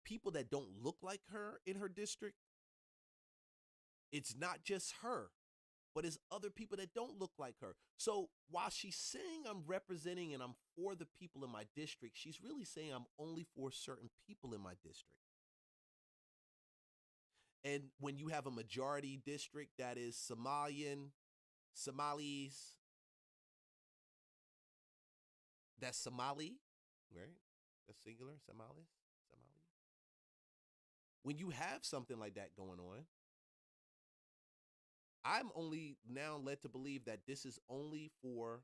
people that don't look like her in her district. It's not just her, but it's other people that don't look like her. So while she's saying I'm representing and I'm for the people in my district, she's really saying I'm only for certain people in my district. And when you have a majority district that is Somalis, that's Somali, right? That's singular, Somali. When you have something like that going on, I'm only now led to believe that this is only for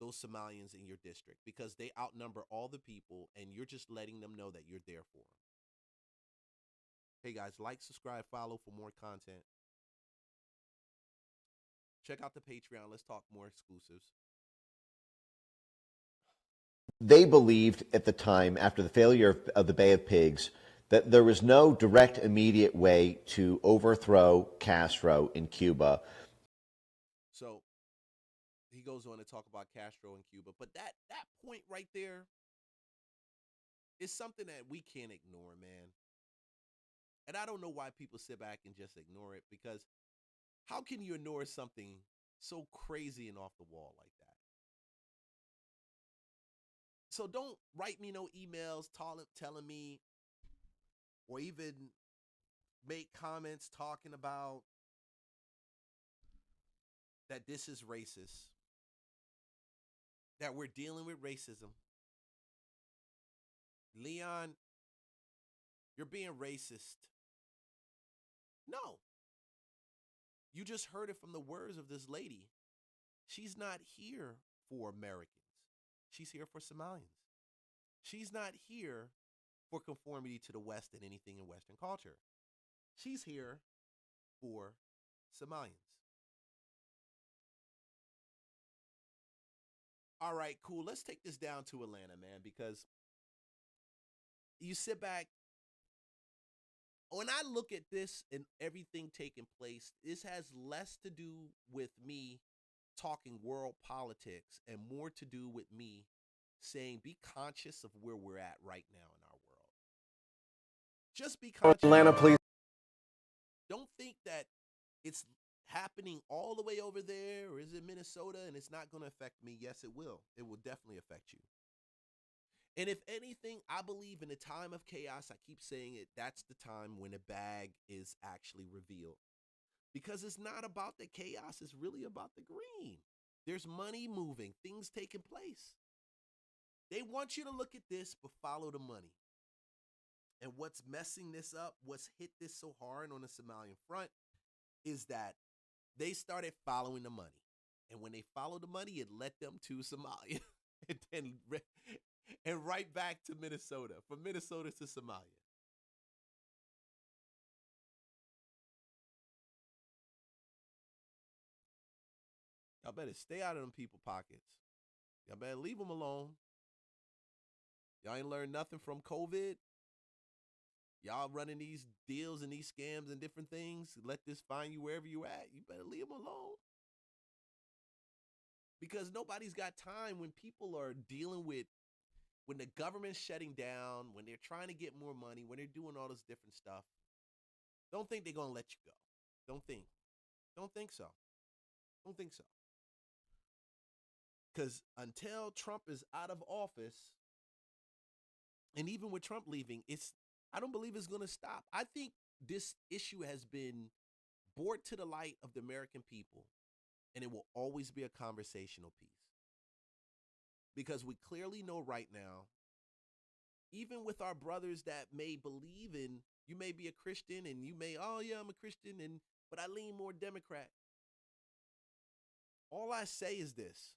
those Somalians in your district because they outnumber all the people and you're just letting them know that you're there for them. Hey guys, like, subscribe, follow for more content. Check out the Patreon. Let's talk more exclusives. They believed at the time, after the failure of the Bay of Pigs, that there was no direct, immediate way to overthrow Castro in Cuba. So he goes on to talk about Castro in Cuba. But that point right there is something that we can't ignore, man. And I don't know why people sit back and just ignore it, because how can you ignore something so crazy and off the wall like that? So don't write me no emails telling me, or even make comments talking about that this is racist, that we're dealing with racism. Leon, you're being racist. No. You just heard it from the words of this lady. She's not here for Americans. She's here for Somalians. She's not here for conformity to the West and anything in Western culture. She's here for Somalians. All right, cool. Let's take this down to Atlanta, man, because you sit back. When I look at this and everything taking place, this has less to do with me talking world politics and more to do with me saying be conscious of where we're at right now in our world. Just be conscious. Atlanta, please. Don't think that it's happening all the way over there, or is it Minnesota and it's not going to affect me? Yes, it will. It will definitely affect you. And if anything, I believe in a time of chaos, I keep saying it, that's the time when a bag is actually revealed. Because it's not about the chaos, it's really about the green. There's money moving, things taking place. They want you to look at this, but follow the money. And what's messing this up, what's hit this so hard on the Somalian front, is that they started following the money. And when they followed the money, it led them to Somalia. And right back to Minnesota, from Minnesota to Somalia. Y'all better stay out of them people's pockets. Y'all better leave them alone. Y'all ain't learned nothing from COVID. Y'all running these deals and these scams and different things. Let this find you wherever you at. You better leave them alone. Because nobody's got time when people are dealing with, when the government's shutting down, when they're trying to get more money, when they're doing all this different stuff. Don't think they're going to let you go. Don't think. Don't think so. Don't think so. Because until Trump is out of office, and even with Trump leaving, I don't believe it's going to stop. I think this issue has been brought to the light of the American people, and it will always be a conversational piece. Because we clearly know right now, even with our brothers that may believe in, you may be a Christian and you may, oh yeah, I'm a Christian, but I lean more Democrat. All I say is this.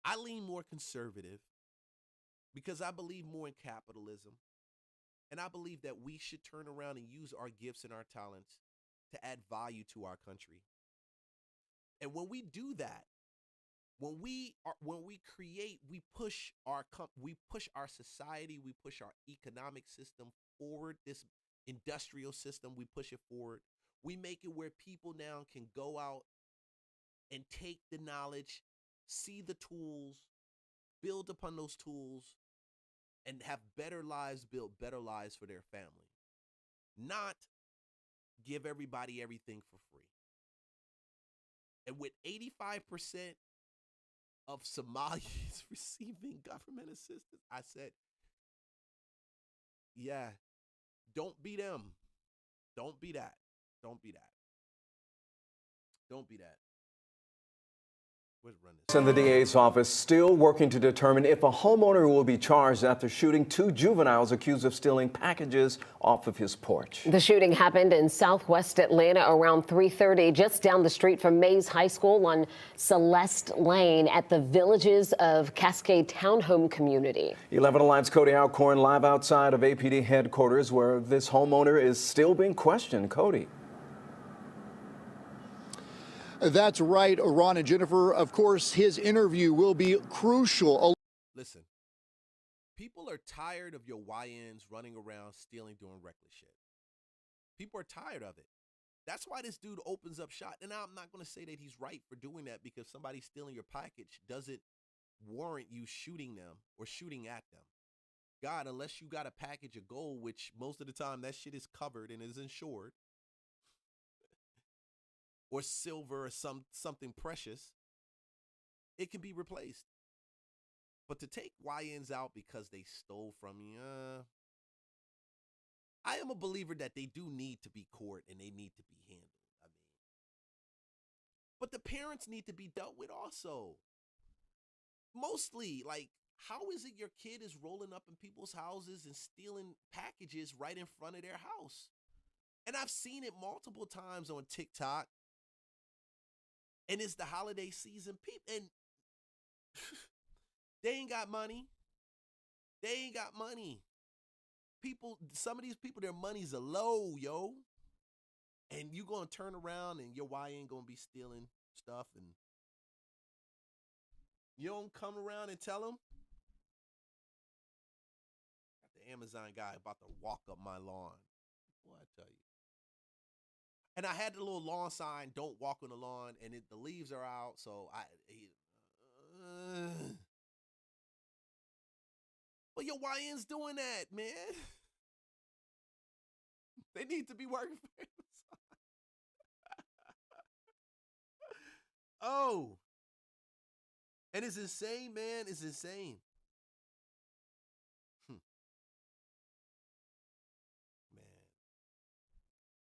I lean more conservative because I believe more in capitalism. And I believe that we should turn around and use our gifts and our talents to add value to our country. And when we do that, when we create, we push our society, we push our economic system forward, this industrial system, we push it forward. We make it where people now can go out and take the knowledge, see the tools, build upon those tools, and have better lives, build better lives for their family. Not give everybody everything for free. And with 85% of Somalians receiving government assistance, I said, yeah, don't be them. Don't be that. Don't be that. Don't be that. In the DA's office, still working to determine if a homeowner will be charged after shooting 2 juveniles accused of stealing packages off of his porch. The shooting happened in southwest Atlanta around 3:30, just down the street from Mays High School on Celeste Lane at the Villages of Cascade Townhome community. 11 Alive's Cody Alcorn live outside of APD headquarters, where this homeowner is still being questioned. Cody. That's right, Ron and Jennifer. Of course, his interview will be crucial. Listen, people are tired of your YNs running around stealing, doing reckless shit. People are tired of it. That's why this dude opens up shot. And I'm not going to say that he's right for doing that, because somebody stealing your package doesn't warrant you shooting them or shooting at them. God, unless you got a package of gold, which most of the time that shit is covered and is insured, or silver or something precious, it can be replaced. But to take YNs out because they stole from you, I am a believer that they do need to be court and they need to be handled. But the parents need to be dealt with also. Mostly, like, how is it your kid is rolling up in people's houses and stealing packages right in front of their house? And I've seen it multiple times on TikTok. And it's the holiday season. And they ain't got money. They ain't got money. People, some of these people, their money's a low, yo. And you gonna turn around and your YN gonna be stealing stuff, and you don't come around and tell them. Got the Amazon guy about to walk up my lawn. Boy, I tell you. And I had the little lawn sign, don't walk on the lawn, and the leaves are out, so but your YN's doing that, man. They need to be working for Amazon. Oh. And it's insane, man. It's insane.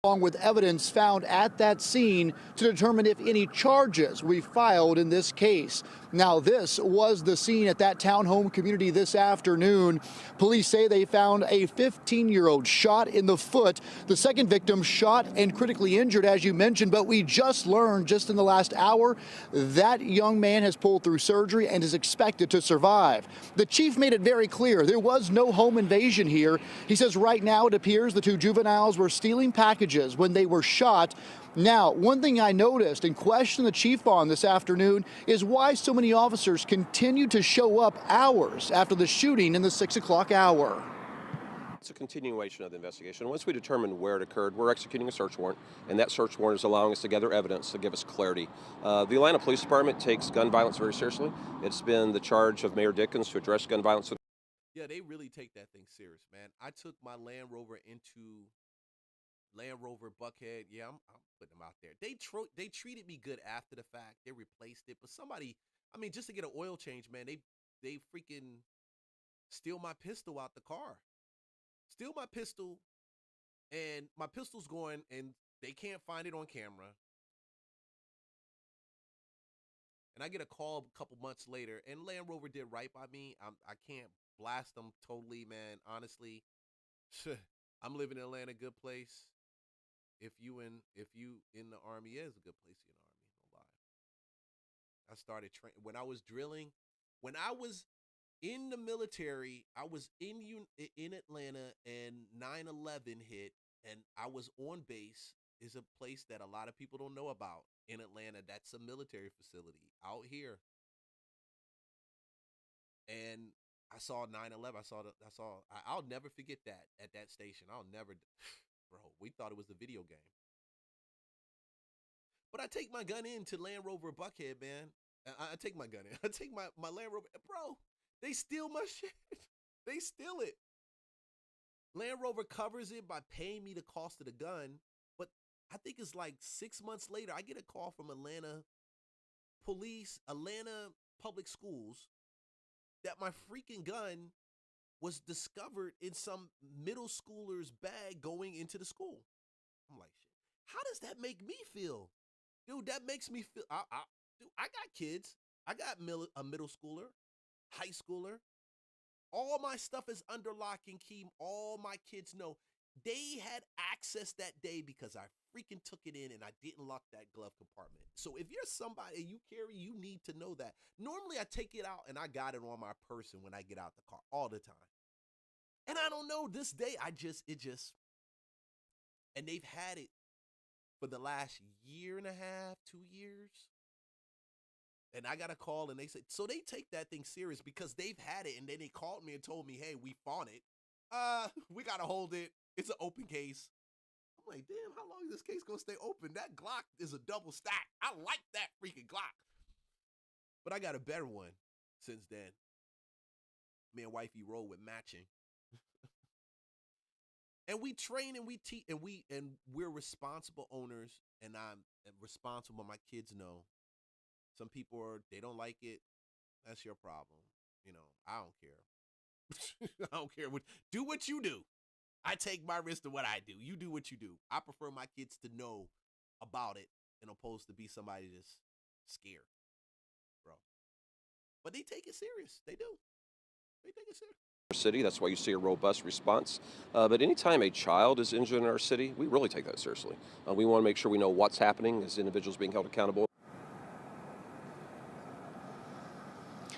Along with evidence found at that scene to determine if any charges we filed in this case. Now, this was the scene at that townhome community this afternoon. Police say they found a 15-year-old shot in the foot. The second victim shot and critically injured, as you mentioned, but we just learned just in the last hour that young man has pulled through surgery and is expected to survive. The chief made it very clear there was no home invasion here. He says right now it appears the two juveniles were stealing packages when they were shot. Now, one thing I noticed and questioned the chief on this afternoon is why so many officers continue to show up hours after the shooting in the 6 o'clock hour. It's a continuation of the investigation. Once we determine where it occurred, we're executing a search warrant, and that search warrant is allowing us to gather evidence to give us clarity. The Atlanta Police Department takes gun violence very seriously. It's been the charge of Mayor Dickens to address gun violence. Yeah, they really take that thing serious, man. I took my Land Rover into Land Rover Buckhead. Yeah, I'm putting them out there. They treated me good after the fact. They replaced it, but somebody, I mean, just to get an oil change, man, they freaking steal my pistol out the car. Steal my pistol, and my pistol's going, and they can't find it on camera. And I get a call a couple months later, and Land Rover did right by me. I can't blast them totally, man. Honestly, I'm living in Atlanta, good place. If you in the Army, yeah, it's a good place in the Army. No lie. I started training when I was drilling. When I was in the military, I was in Atlanta, and 9/11 hit, and I was on base. Is a place that a lot of people don't know about in Atlanta. That's a military facility out here. And I saw 9/11. I'll never forget that at that station. I'll never, bro. We thought it was a video game. But I take my gun into Land Rover Buckhead, man. I take my gun in. I take my Land Rover, bro. They steal my shit. They steal it. Land Rover covers it by paying me the cost of the gun. But I think it's like 6 months later, I get a call from Atlanta police, Atlanta public schools, that my freaking gun was discovered in some middle schooler's bag going into the school. I'm like, shit. How does that make me feel? Dude, that makes me feel, dude, I got kids. I got a middle schooler, high schooler. All my stuff is under lock and key. All my kids know. They had access that day because I freaking took it in and I didn't lock that glove compartment. So if you're somebody and you carry, you need to know that. Normally I take it out and I got it on my person when I get out the car all the time. And I don't know, this day and they've had it for the last year and a half, 2 years. And I got a call and they said, so they take that thing serious because they've had it. And then they called me and told me, hey, we found it. We got to hold it. It's an open case. I'm like, damn, how long is this case going to stay open? That Glock is a double stack. I like that freaking Glock. But I got a better one since then. Me and wifey roll with matching. And we train and we teach and we're responsible owners, and I'm responsible. My kids know. Some people they don't like it. That's your problem. You know, I don't care. I don't care do what you do. I take my risk to what I do. You do what you do. I prefer my kids to know about it and opposed to be somebody that's scared, bro. But they take it serious. They do. They take it serious. City. That's why you see a robust response. But anytime a child is injured in our city, we really take that seriously. We want to make sure we know what's happening as individuals being held accountable.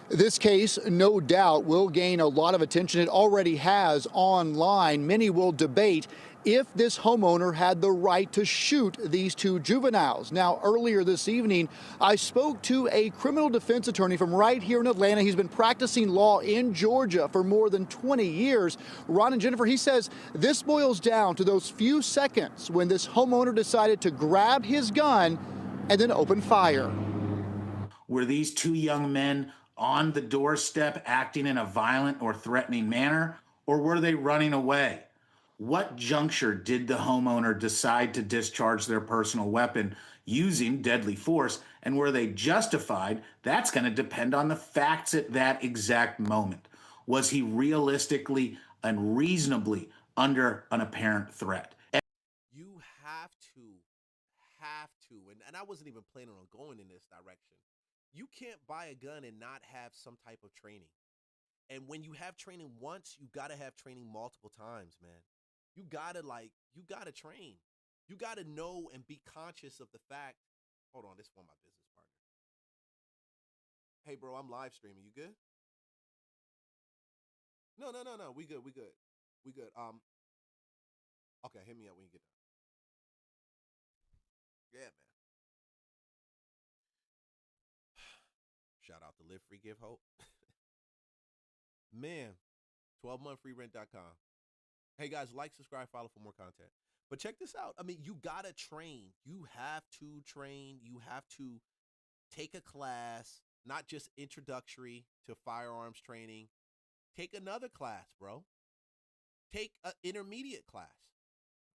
This case, no doubt, will gain a lot of attention. It already has online. Many will debate if this homeowner had the right to shoot these two juveniles. Now, earlier this evening, I spoke to a criminal defense attorney from right here in Atlanta. He's been practicing law in Georgia for more than 20 years. Ron and Jennifer, he says this boils down to those few seconds when this homeowner decided to grab his gun and then open fire. Were these two young men on the doorstep acting in a violent or threatening manner, or were they running away? What juncture did the homeowner decide to discharge their personal weapon using deadly force, and were they justified? That's going to depend on the facts at that exact moment. Was he realistically and reasonably under an apparent threat? You have to, and I wasn't even planning on going in this direction. You can't buy a gun and not have some type of training. And when you have training once, you got to have training multiple times, man. You got to train. You got to know and be conscious of the fact. Hold on, this is one of my business partners. Hey, bro, I'm live streaming. You good? No. We good. Okay, hit me up when you get done. Yeah, man. Shout out to Live Free Give Hope. Man, 12monthfreerent.com. Hey guys, like, subscribe, follow for more content. But check this out. I mean, you gotta train. You have to train. You have to take a class, not just introductory to firearms training. Take another class, bro. Take an intermediate class.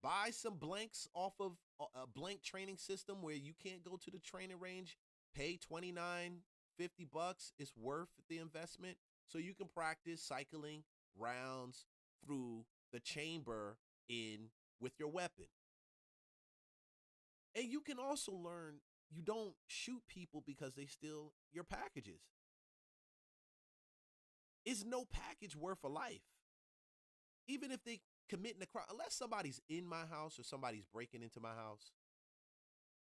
Buy some blanks off of a blank training system where you can't go to the training range. Pay $29.50. It's worth the investment so you can practice cycling rounds through the chamber with your weapon. And you can also learn you don't shoot people because they steal your packages. It's no package worth a life. Even if they committing a crime, unless somebody's in my house or somebody's breaking into my house,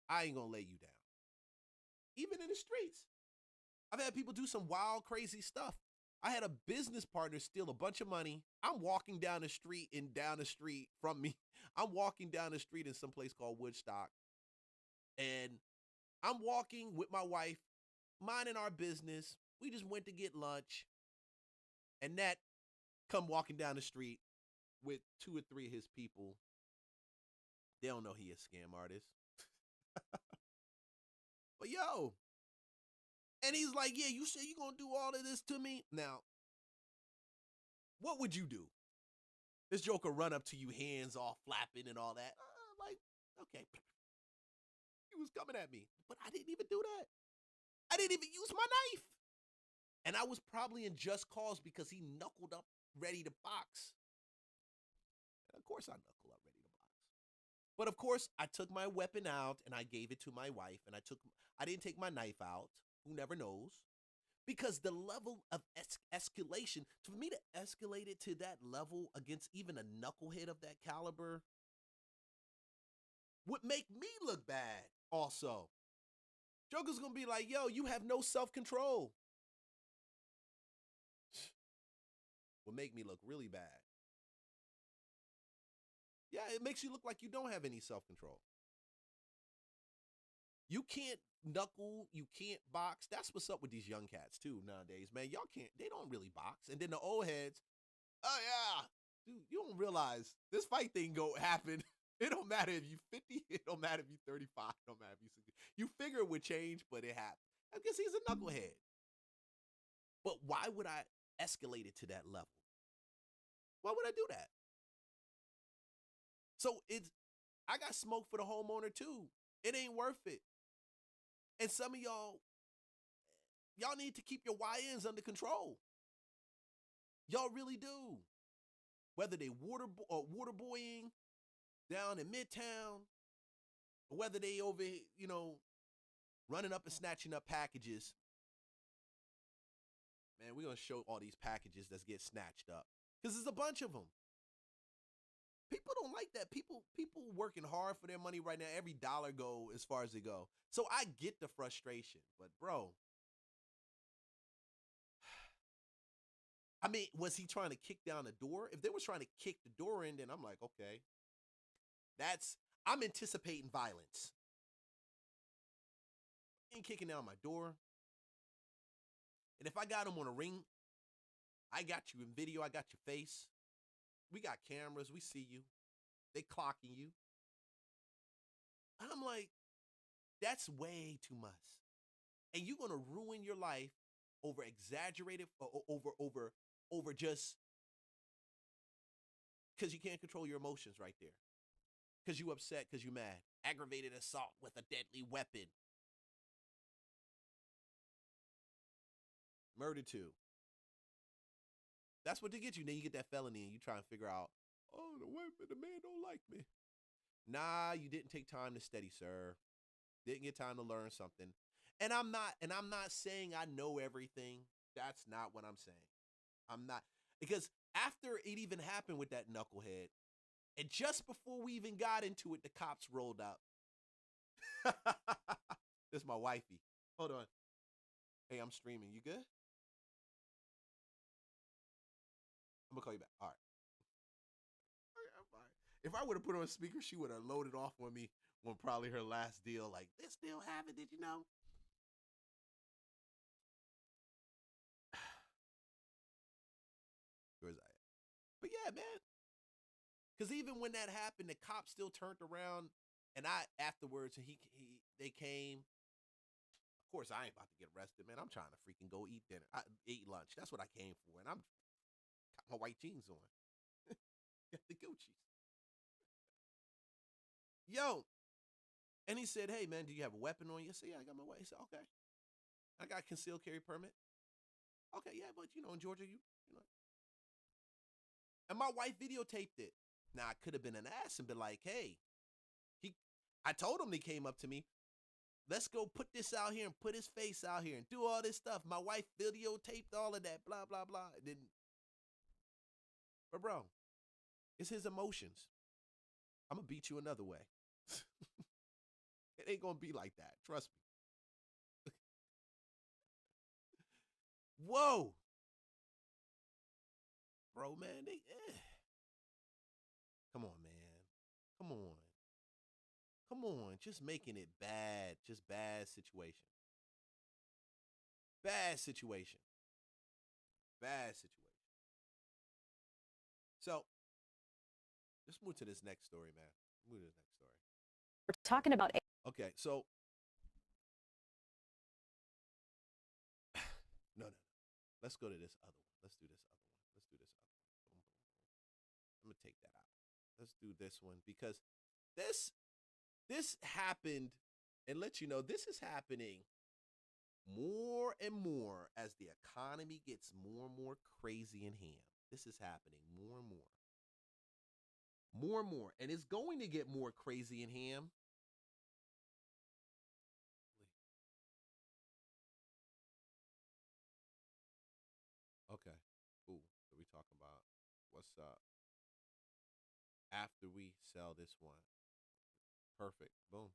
I ain't gonna lay you down. Even in the streets. I've had people do some wild, crazy stuff. I had a business partner steal a bunch of money. I'm walking down the street from me. I'm walking down the street in some place called Woodstock. And I'm walking with my wife, minding our business. We just went to get lunch. And Nat come walking down the street with 2 or 3 of his people. They don't know he a scam artist. But yo. And he's like, yeah, you say you're going to do all of this to me? Now, what would you do? This joker run up to you, hands all flapping and all that. Like, okay. He was coming at me. But I didn't even do that. I didn't even use my knife. And I was probably in just cause because he knuckled up ready to box. And of course I knuckle up ready to box. But of course, I took my weapon out and I gave it to my wife. And I didn't take my knife out. Who never knows? Because the level of escalation, for me to escalate it to that level against even a knucklehead of that caliber would make me look bad also. Joker's going to be like, yo, you have no self-control. Would make me look really bad. Yeah, it makes you look like you don't have any self-control. You can't knuckle, you can't box. That's what's up with these young cats too nowadays, man. Y'all can't, they don't really box. And then the old heads, oh yeah, dude, you don't realize this fight thing go happen. It don't matter if you 50, it don't matter if you 35, it don't matter if you 60. You figure it would change, but it happened. I guess he's a knucklehead. But why would I escalate it to that level? Why would I do that? So I got smoke for the homeowner too. It ain't worth it. And some of y'all need to keep your YNs under control. Y'all really do. Whether they waterboying down in Midtown, or whether they over, running up and snatching up packages. Man, we're going to show all these packages that get snatched up. Because there's a bunch of them. People don't like that. People working hard for their money right now. Every dollar go as far as they go. So I get the frustration. But, bro, I mean, was he trying to kick down the door? If they were trying to kick the door in, then I'm like, okay. I'm anticipating violence. Ain't kicking down my door. And if I got him on a ring, I got you in video, I got your face. We got cameras, we see you. They clocking you. I'm like, that's way too much. And you're gonna ruin your life over exaggerated, over just because you can't control your emotions right there. Because you upset, because you mad. Aggravated assault with a deadly weapon. Murder too. That's what they get you. Then you get that felony and you try and figure out, oh, the man don't like me. Nah, you didn't take time to study, sir. Didn't get time to learn something. And I'm not saying I know everything. That's not what I'm saying. I'm not. Because after it even happened with that knucklehead, and just before we even got into it, the cops rolled up. This is my wifey. Hold on. Hey, I'm streaming. You good? I'm going to call you back. All right. I'm fine. If I would have put her on speaker, she would have loaded off on me on probably her last deal. Like, they still have it, did you know? Where's I at? But yeah, man. Because even when that happened, the cops still turned around, and afterwards, they came. Of course, I ain't about to get arrested, man. I'm trying to freaking go eat dinner. Eat lunch. That's what I came for, and I'm got my white jeans on. Got the Gucci's. Yo. And he said, hey, man, do you have a weapon on you? I said, yeah, I got my weapon. He said, okay. I got a concealed carry permit. Okay, yeah, but, in Georgia, you know. And my wife videotaped it. Now, I could have been an ass and been like, hey, I told him he came up to me. Let's go put this out here and put his face out here and do all this stuff. My wife videotaped all of that, blah, blah, blah. But, bro, it's his emotions. I'm going to beat you another way. It ain't going to be like that. Trust me. Whoa. Bro, man, Come on, man. Come on. Come on. Just making it bad. Just bad situation. Bad situation. Bad situation. So, let's move to this next story, man. Move to this next story. We're talking about... Okay, so... No. Let's go to this other one. Let's do this other one. Boom, boom, boom. I'm going to take that out. Let's do this one because this happened, and let you know, this is happening more and more as the economy gets more and more crazy and ham. This is happening more and more. More and more. And it's going to get more crazy and ham. Okay. Ooh, what are we talking about? What's up? After we sell this one. Perfect. Boom.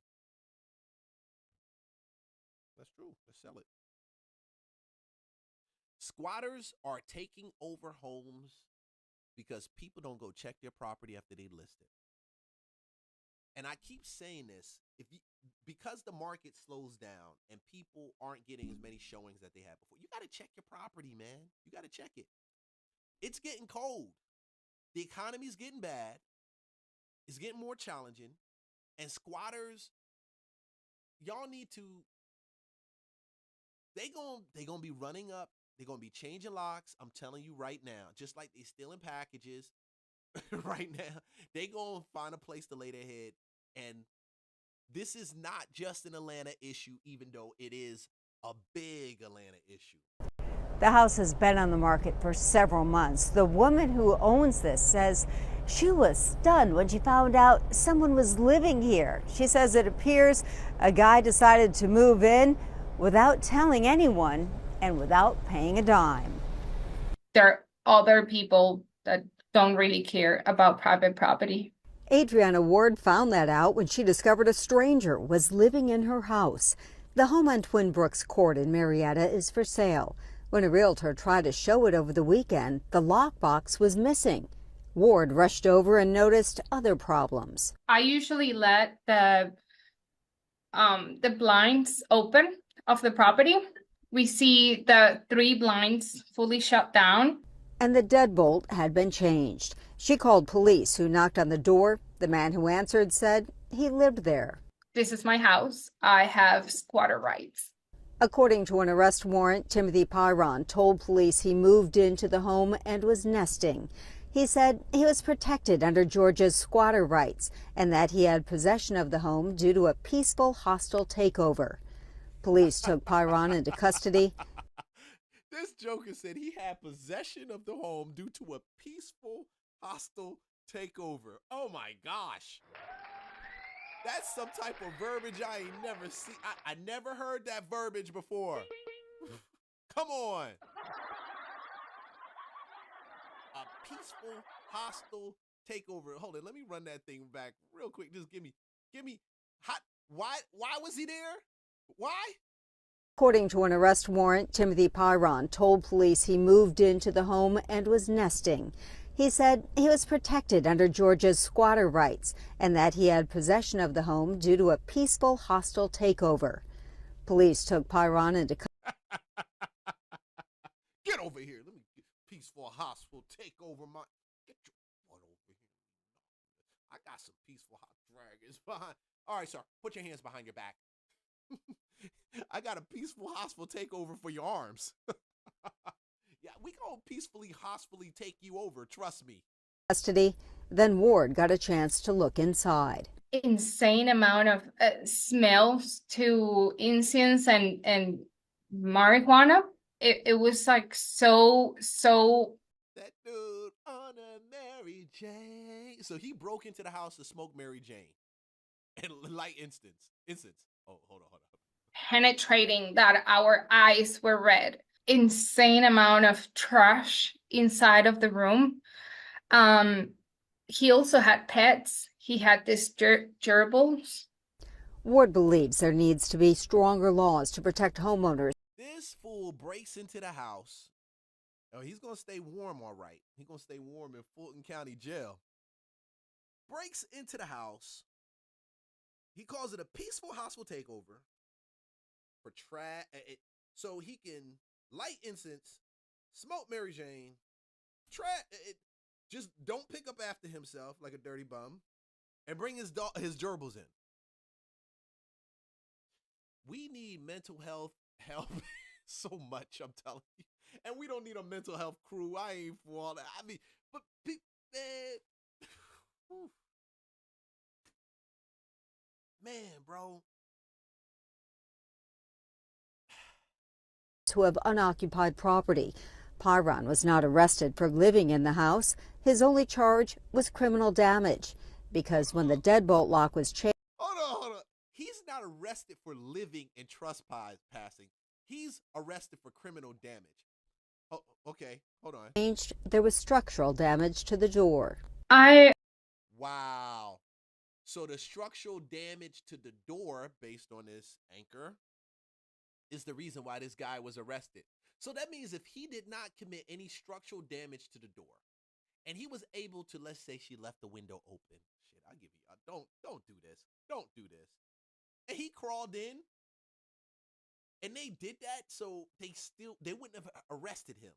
That's true. Let's sell it. Squatters are taking over homes because people don't go check their property after they list it. and I keep saying this, because the market slows down and people aren't getting as many showings that they had before, you got to check your property, man. You got to check it. It's getting cold. The economy's getting bad. It's getting more challenging. And squatters, y'all need to, they gonna be running up. They're going to be changing locks. I'm telling you right now, just like they stealing packages right now, they going to find a place to lay their head. And this is not just an Atlanta issue, even though it is a big Atlanta issue. The house has been on the market for several months. The woman who owns this says she was stunned when she found out someone was living here. She says it appears a guy decided to move in without telling anyone and without paying a dime. There are other people that don't really care about private property. Adriana Ward found that out when she discovered a stranger was living in her house. The home on Twin Brooks Court in Marietta is for sale. When a realtor tried to show it over the weekend, the lockbox was missing. Ward rushed over and noticed other problems. I usually let the blinds open of the property. We see the 3 blinds fully shut down. And the deadbolt had been changed. She called police, who knocked on the door. The man who answered said he lived there. This is my house. I have squatter rights. According to an arrest warrant, Timothy Pyron told police he moved into the home and was nesting. He said he was protected under Georgia's squatter rights and that he had possession of the home due to a peaceful, hostile takeover. Police took Pyron into custody. This joker said he had possession of the home due to a peaceful, hostile takeover. Oh my gosh. That's some type of verbiage I ain't never seen. I never heard that verbiage before. Come on. A peaceful, hostile takeover. Hold on, let me run that thing back real quick. Just give me hot. Why was he there? Why? According to an arrest warrant, Timothy Pyron told police he moved into the home and was nesting. He said he was protected under Georgia's squatter rights and that he had possession of the home due to a peaceful, hostile takeover. Police took Pyron into Get over here. Let me get peaceful, hostile takeover. Get your butt over here. I got some peaceful hot dragons behind. All right, sir. Put your hands behind your back. I got a peaceful, hostile takeover for your arms. Yeah, we gonna peacefully, hostily take you over. Trust me. Custody. Then Ward got a chance to look inside. Insane amount of smells to incense and marijuana. It was like so. That dude on a Mary Jane. So he broke into the house to smoke Mary Jane and light incense. Oh, hold on. Penetrating that our eyes were red. Insane amount of trash inside of the room. He also had pets. He had these gerbils. Ward believes there needs to be stronger laws to protect homeowners. This fool breaks into the house. Oh, he's going to stay warm, all right. He's going to stay warm in Fulton County Jail. Breaks into the house. He calls it a peaceful, hostile takeover. So he can light incense, smoke Mary Jane, just don't pick up after himself like a dirty bum, and bring his gerbils in. We need mental health help so much, I'm telling you. And we don't need a mental health crew. I ain't for all that. I mean, but man, bro. Who have unoccupied property. Pyron was not arrested for living in the house. His only charge was criminal damage because when the deadbolt lock was changed. Hold on. He's not arrested for living and trespassing. He's arrested for criminal damage. Oh, okay. Hold on. There was structural damage to the door. Wow. So the structural damage to the door, based on this anchor, is the reason why this guy was arrested. So that means if he did not commit any structural damage to the door, and he was able to, let's say she left the window open. Shit, I'll give you, don't do this. Don't do this. And he crawled in, and they did that so they wouldn't have arrested him.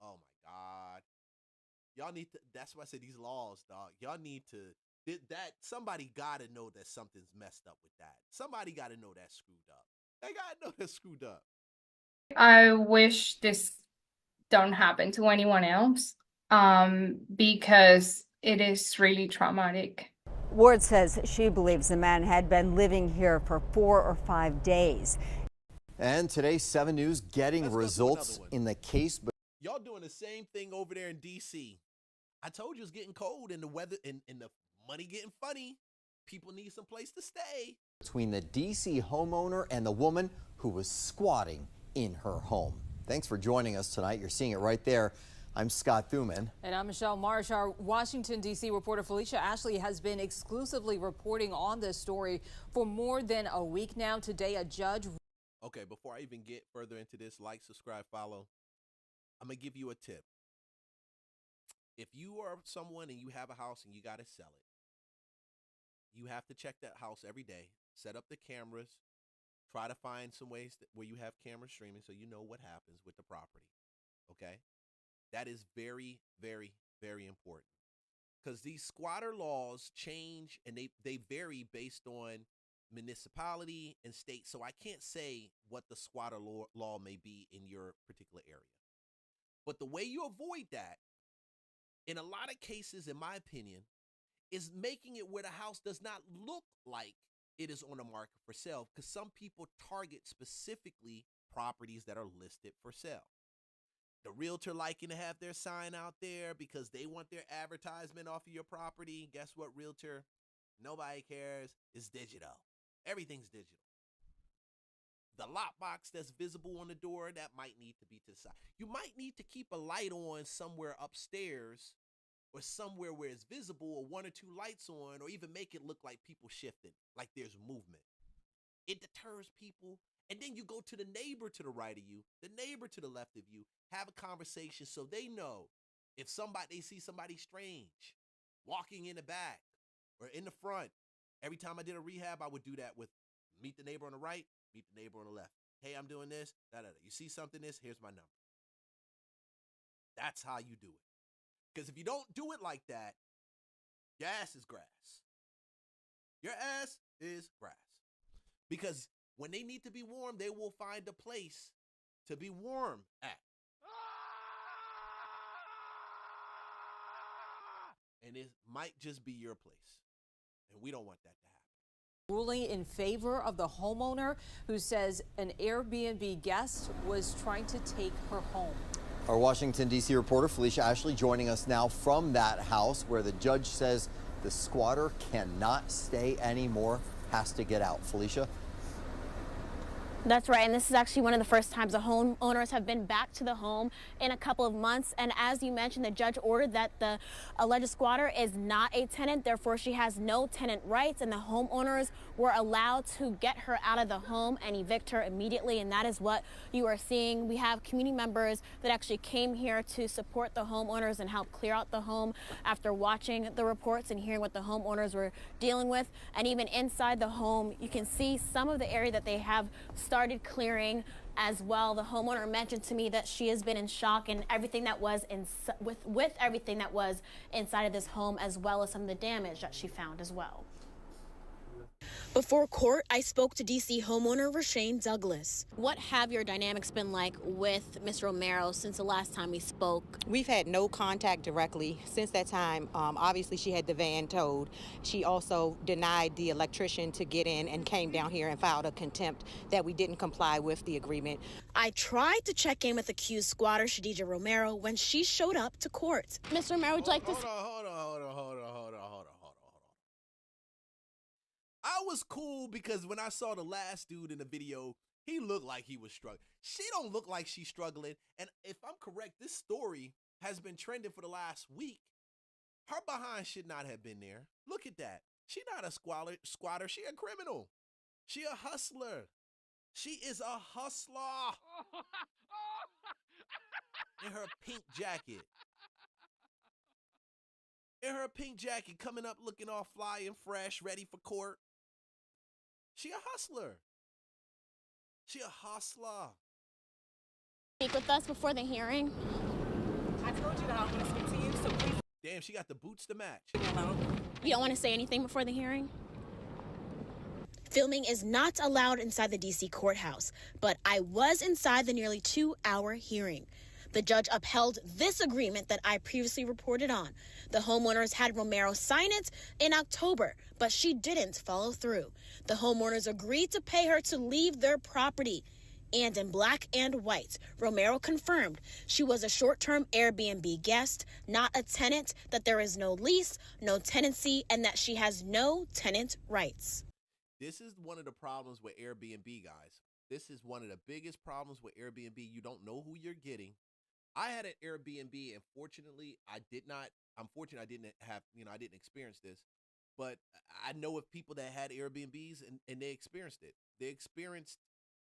Oh my God. Y'all need to, that's why I say these laws, dog. Y'all need to, somebody gotta know that something's messed up with that. Somebody gotta know that's screwed up. They gotta know that's screwed up. I wish this don't happen to anyone else, because it is really traumatic. Ward says she believes the man had been living here for 4 or 5 days. And today, 7 News getting results in the case. Y'all doing the same thing over there in D.C. I told you it's getting cold and the weather and the money getting funny. People need some place to stay. Between the D.C. homeowner and the woman who was squatting in her home. Thanks for joining us tonight. You're seeing it right there. I'm Scott Thuman. And I'm Michelle Marsh. Our Washington, D.C. reporter Felicia Ashley has been exclusively reporting on this story for more than a week now. Today, a judge. Okay, before I even get further into this, like, subscribe, follow. I'm going to give you a tip. If you are someone and you have a house and you got to sell it, you have to check that house every day, set up the cameras, try to find some ways where you have camera streaming so you know what happens with the property, okay? That is very, very, very important because these squatter laws change and they vary based on municipality and state. So I can't say what the squatter law may be in your particular area. But the way you avoid that, in a lot of cases, in my opinion, is making it where the house does not look like it is on the market for sale, because some people target specifically properties that are listed for sale. The realtor liking to have their sign out there because they want their advertisement off of your property. Guess what, realtor? Nobody cares. It's digital. Everything's digital. The lockbox that's visible on the door, that might need to be to the side. You might need to keep a light on somewhere upstairs or somewhere where it's visible, or 1 or 2 lights on, or even make it look like people shifting, like there's movement. It deters people. And then you go to the neighbor to the right of you, the neighbor to the left of you, have a conversation so they know if they see somebody strange walking in the back or in the front. Every time I did a rehab, I would do that with meet the neighbor on the right, meet the neighbor on the left. Hey, I'm doing this. You see something here's my number. That's how you do it. Because if you don't do it like that, your ass is grass. Your ass is grass. Because when they need to be warm, they will find a place to be warm at. And it might just be your place. And we don't want that to happen. Ruling in favor of the homeowner who says an Airbnb guest was trying to take her home. Our Washington, D.C. reporter Felicia Ashley joining us now from that house where the judge says the squatter cannot stay anymore, has to get out. Felicia? That's right, and this is actually one of the first times the homeowners have been back to the home in a couple of months. And as you mentioned, the judge ordered that the alleged squatter is not a tenant, therefore she has no tenant rights, and the homeowners were allowed to get her out of the home and evict her immediately, and that is what you are seeing. We have community members that actually came here to support the homeowners and help clear out the home after watching the reports and hearing what the homeowners were dealing with. And even inside the home, you can see some of the area that they have started clearing as well. The homeowner mentioned to me that she has been in shock and everything that was with everything that was inside of this home, as well as some of the damage that she found as well. Before court, I spoke to D.C. homeowner Rashane Douglas. What have your dynamics been like with Ms. Romero since the last time we spoke? We've had no contact directly since that time. Obviously, she had the van towed. She also denied the electrician to get in and came down here and filed a contempt that we didn't comply with the agreement. I tried to check in with accused squatter Shadija Romero when she showed up to court. Ms. Romero, would you like to... Hold on. I was cool because when I saw the last dude in the video, he looked like he was struggling. She don't look like she's struggling. And if I'm correct, this story has been trending for the last week. Her behind should not have been there. Look at that. She not a squatter. She a criminal. She a hustler. She is a hustler. In her pink jacket. in her pink jacket, coming up looking all fly and fresh, ready for court. She a hustler. She a hustler. Speak with us before the hearing. I told you that I was going to speak to you, so please. Damn, she got the boots to match. You don't want to say anything before the hearing? Filming is not allowed inside the D.C. courthouse, but I was inside the nearly 2-hour hearing. The judge upheld this agreement that I previously reported on. The homeowners had Romero sign it in October, but she didn't follow through. The homeowners agreed to pay her to leave their property. And in black and white, Romero confirmed she was a short-term Airbnb guest, not a tenant, that there is no lease, no tenancy, and that she has no tenant rights. This is one of the problems with Airbnb, guys. This is one of the biggest problems with Airbnb. You don't know who you're getting. I had an Airbnb, and fortunately, I'm fortunate I didn't have, I didn't experience this, but I know of people that had Airbnbs and they experienced it. They experienced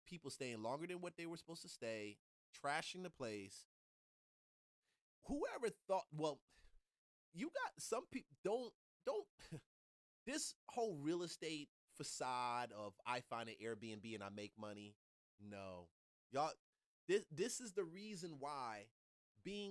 people staying longer than what they were supposed to stay, trashing the place. Whoever thought, well, you got some people, don't, this whole real estate facade of I find an Airbnb and I make money. No, y'all, this is the reason why being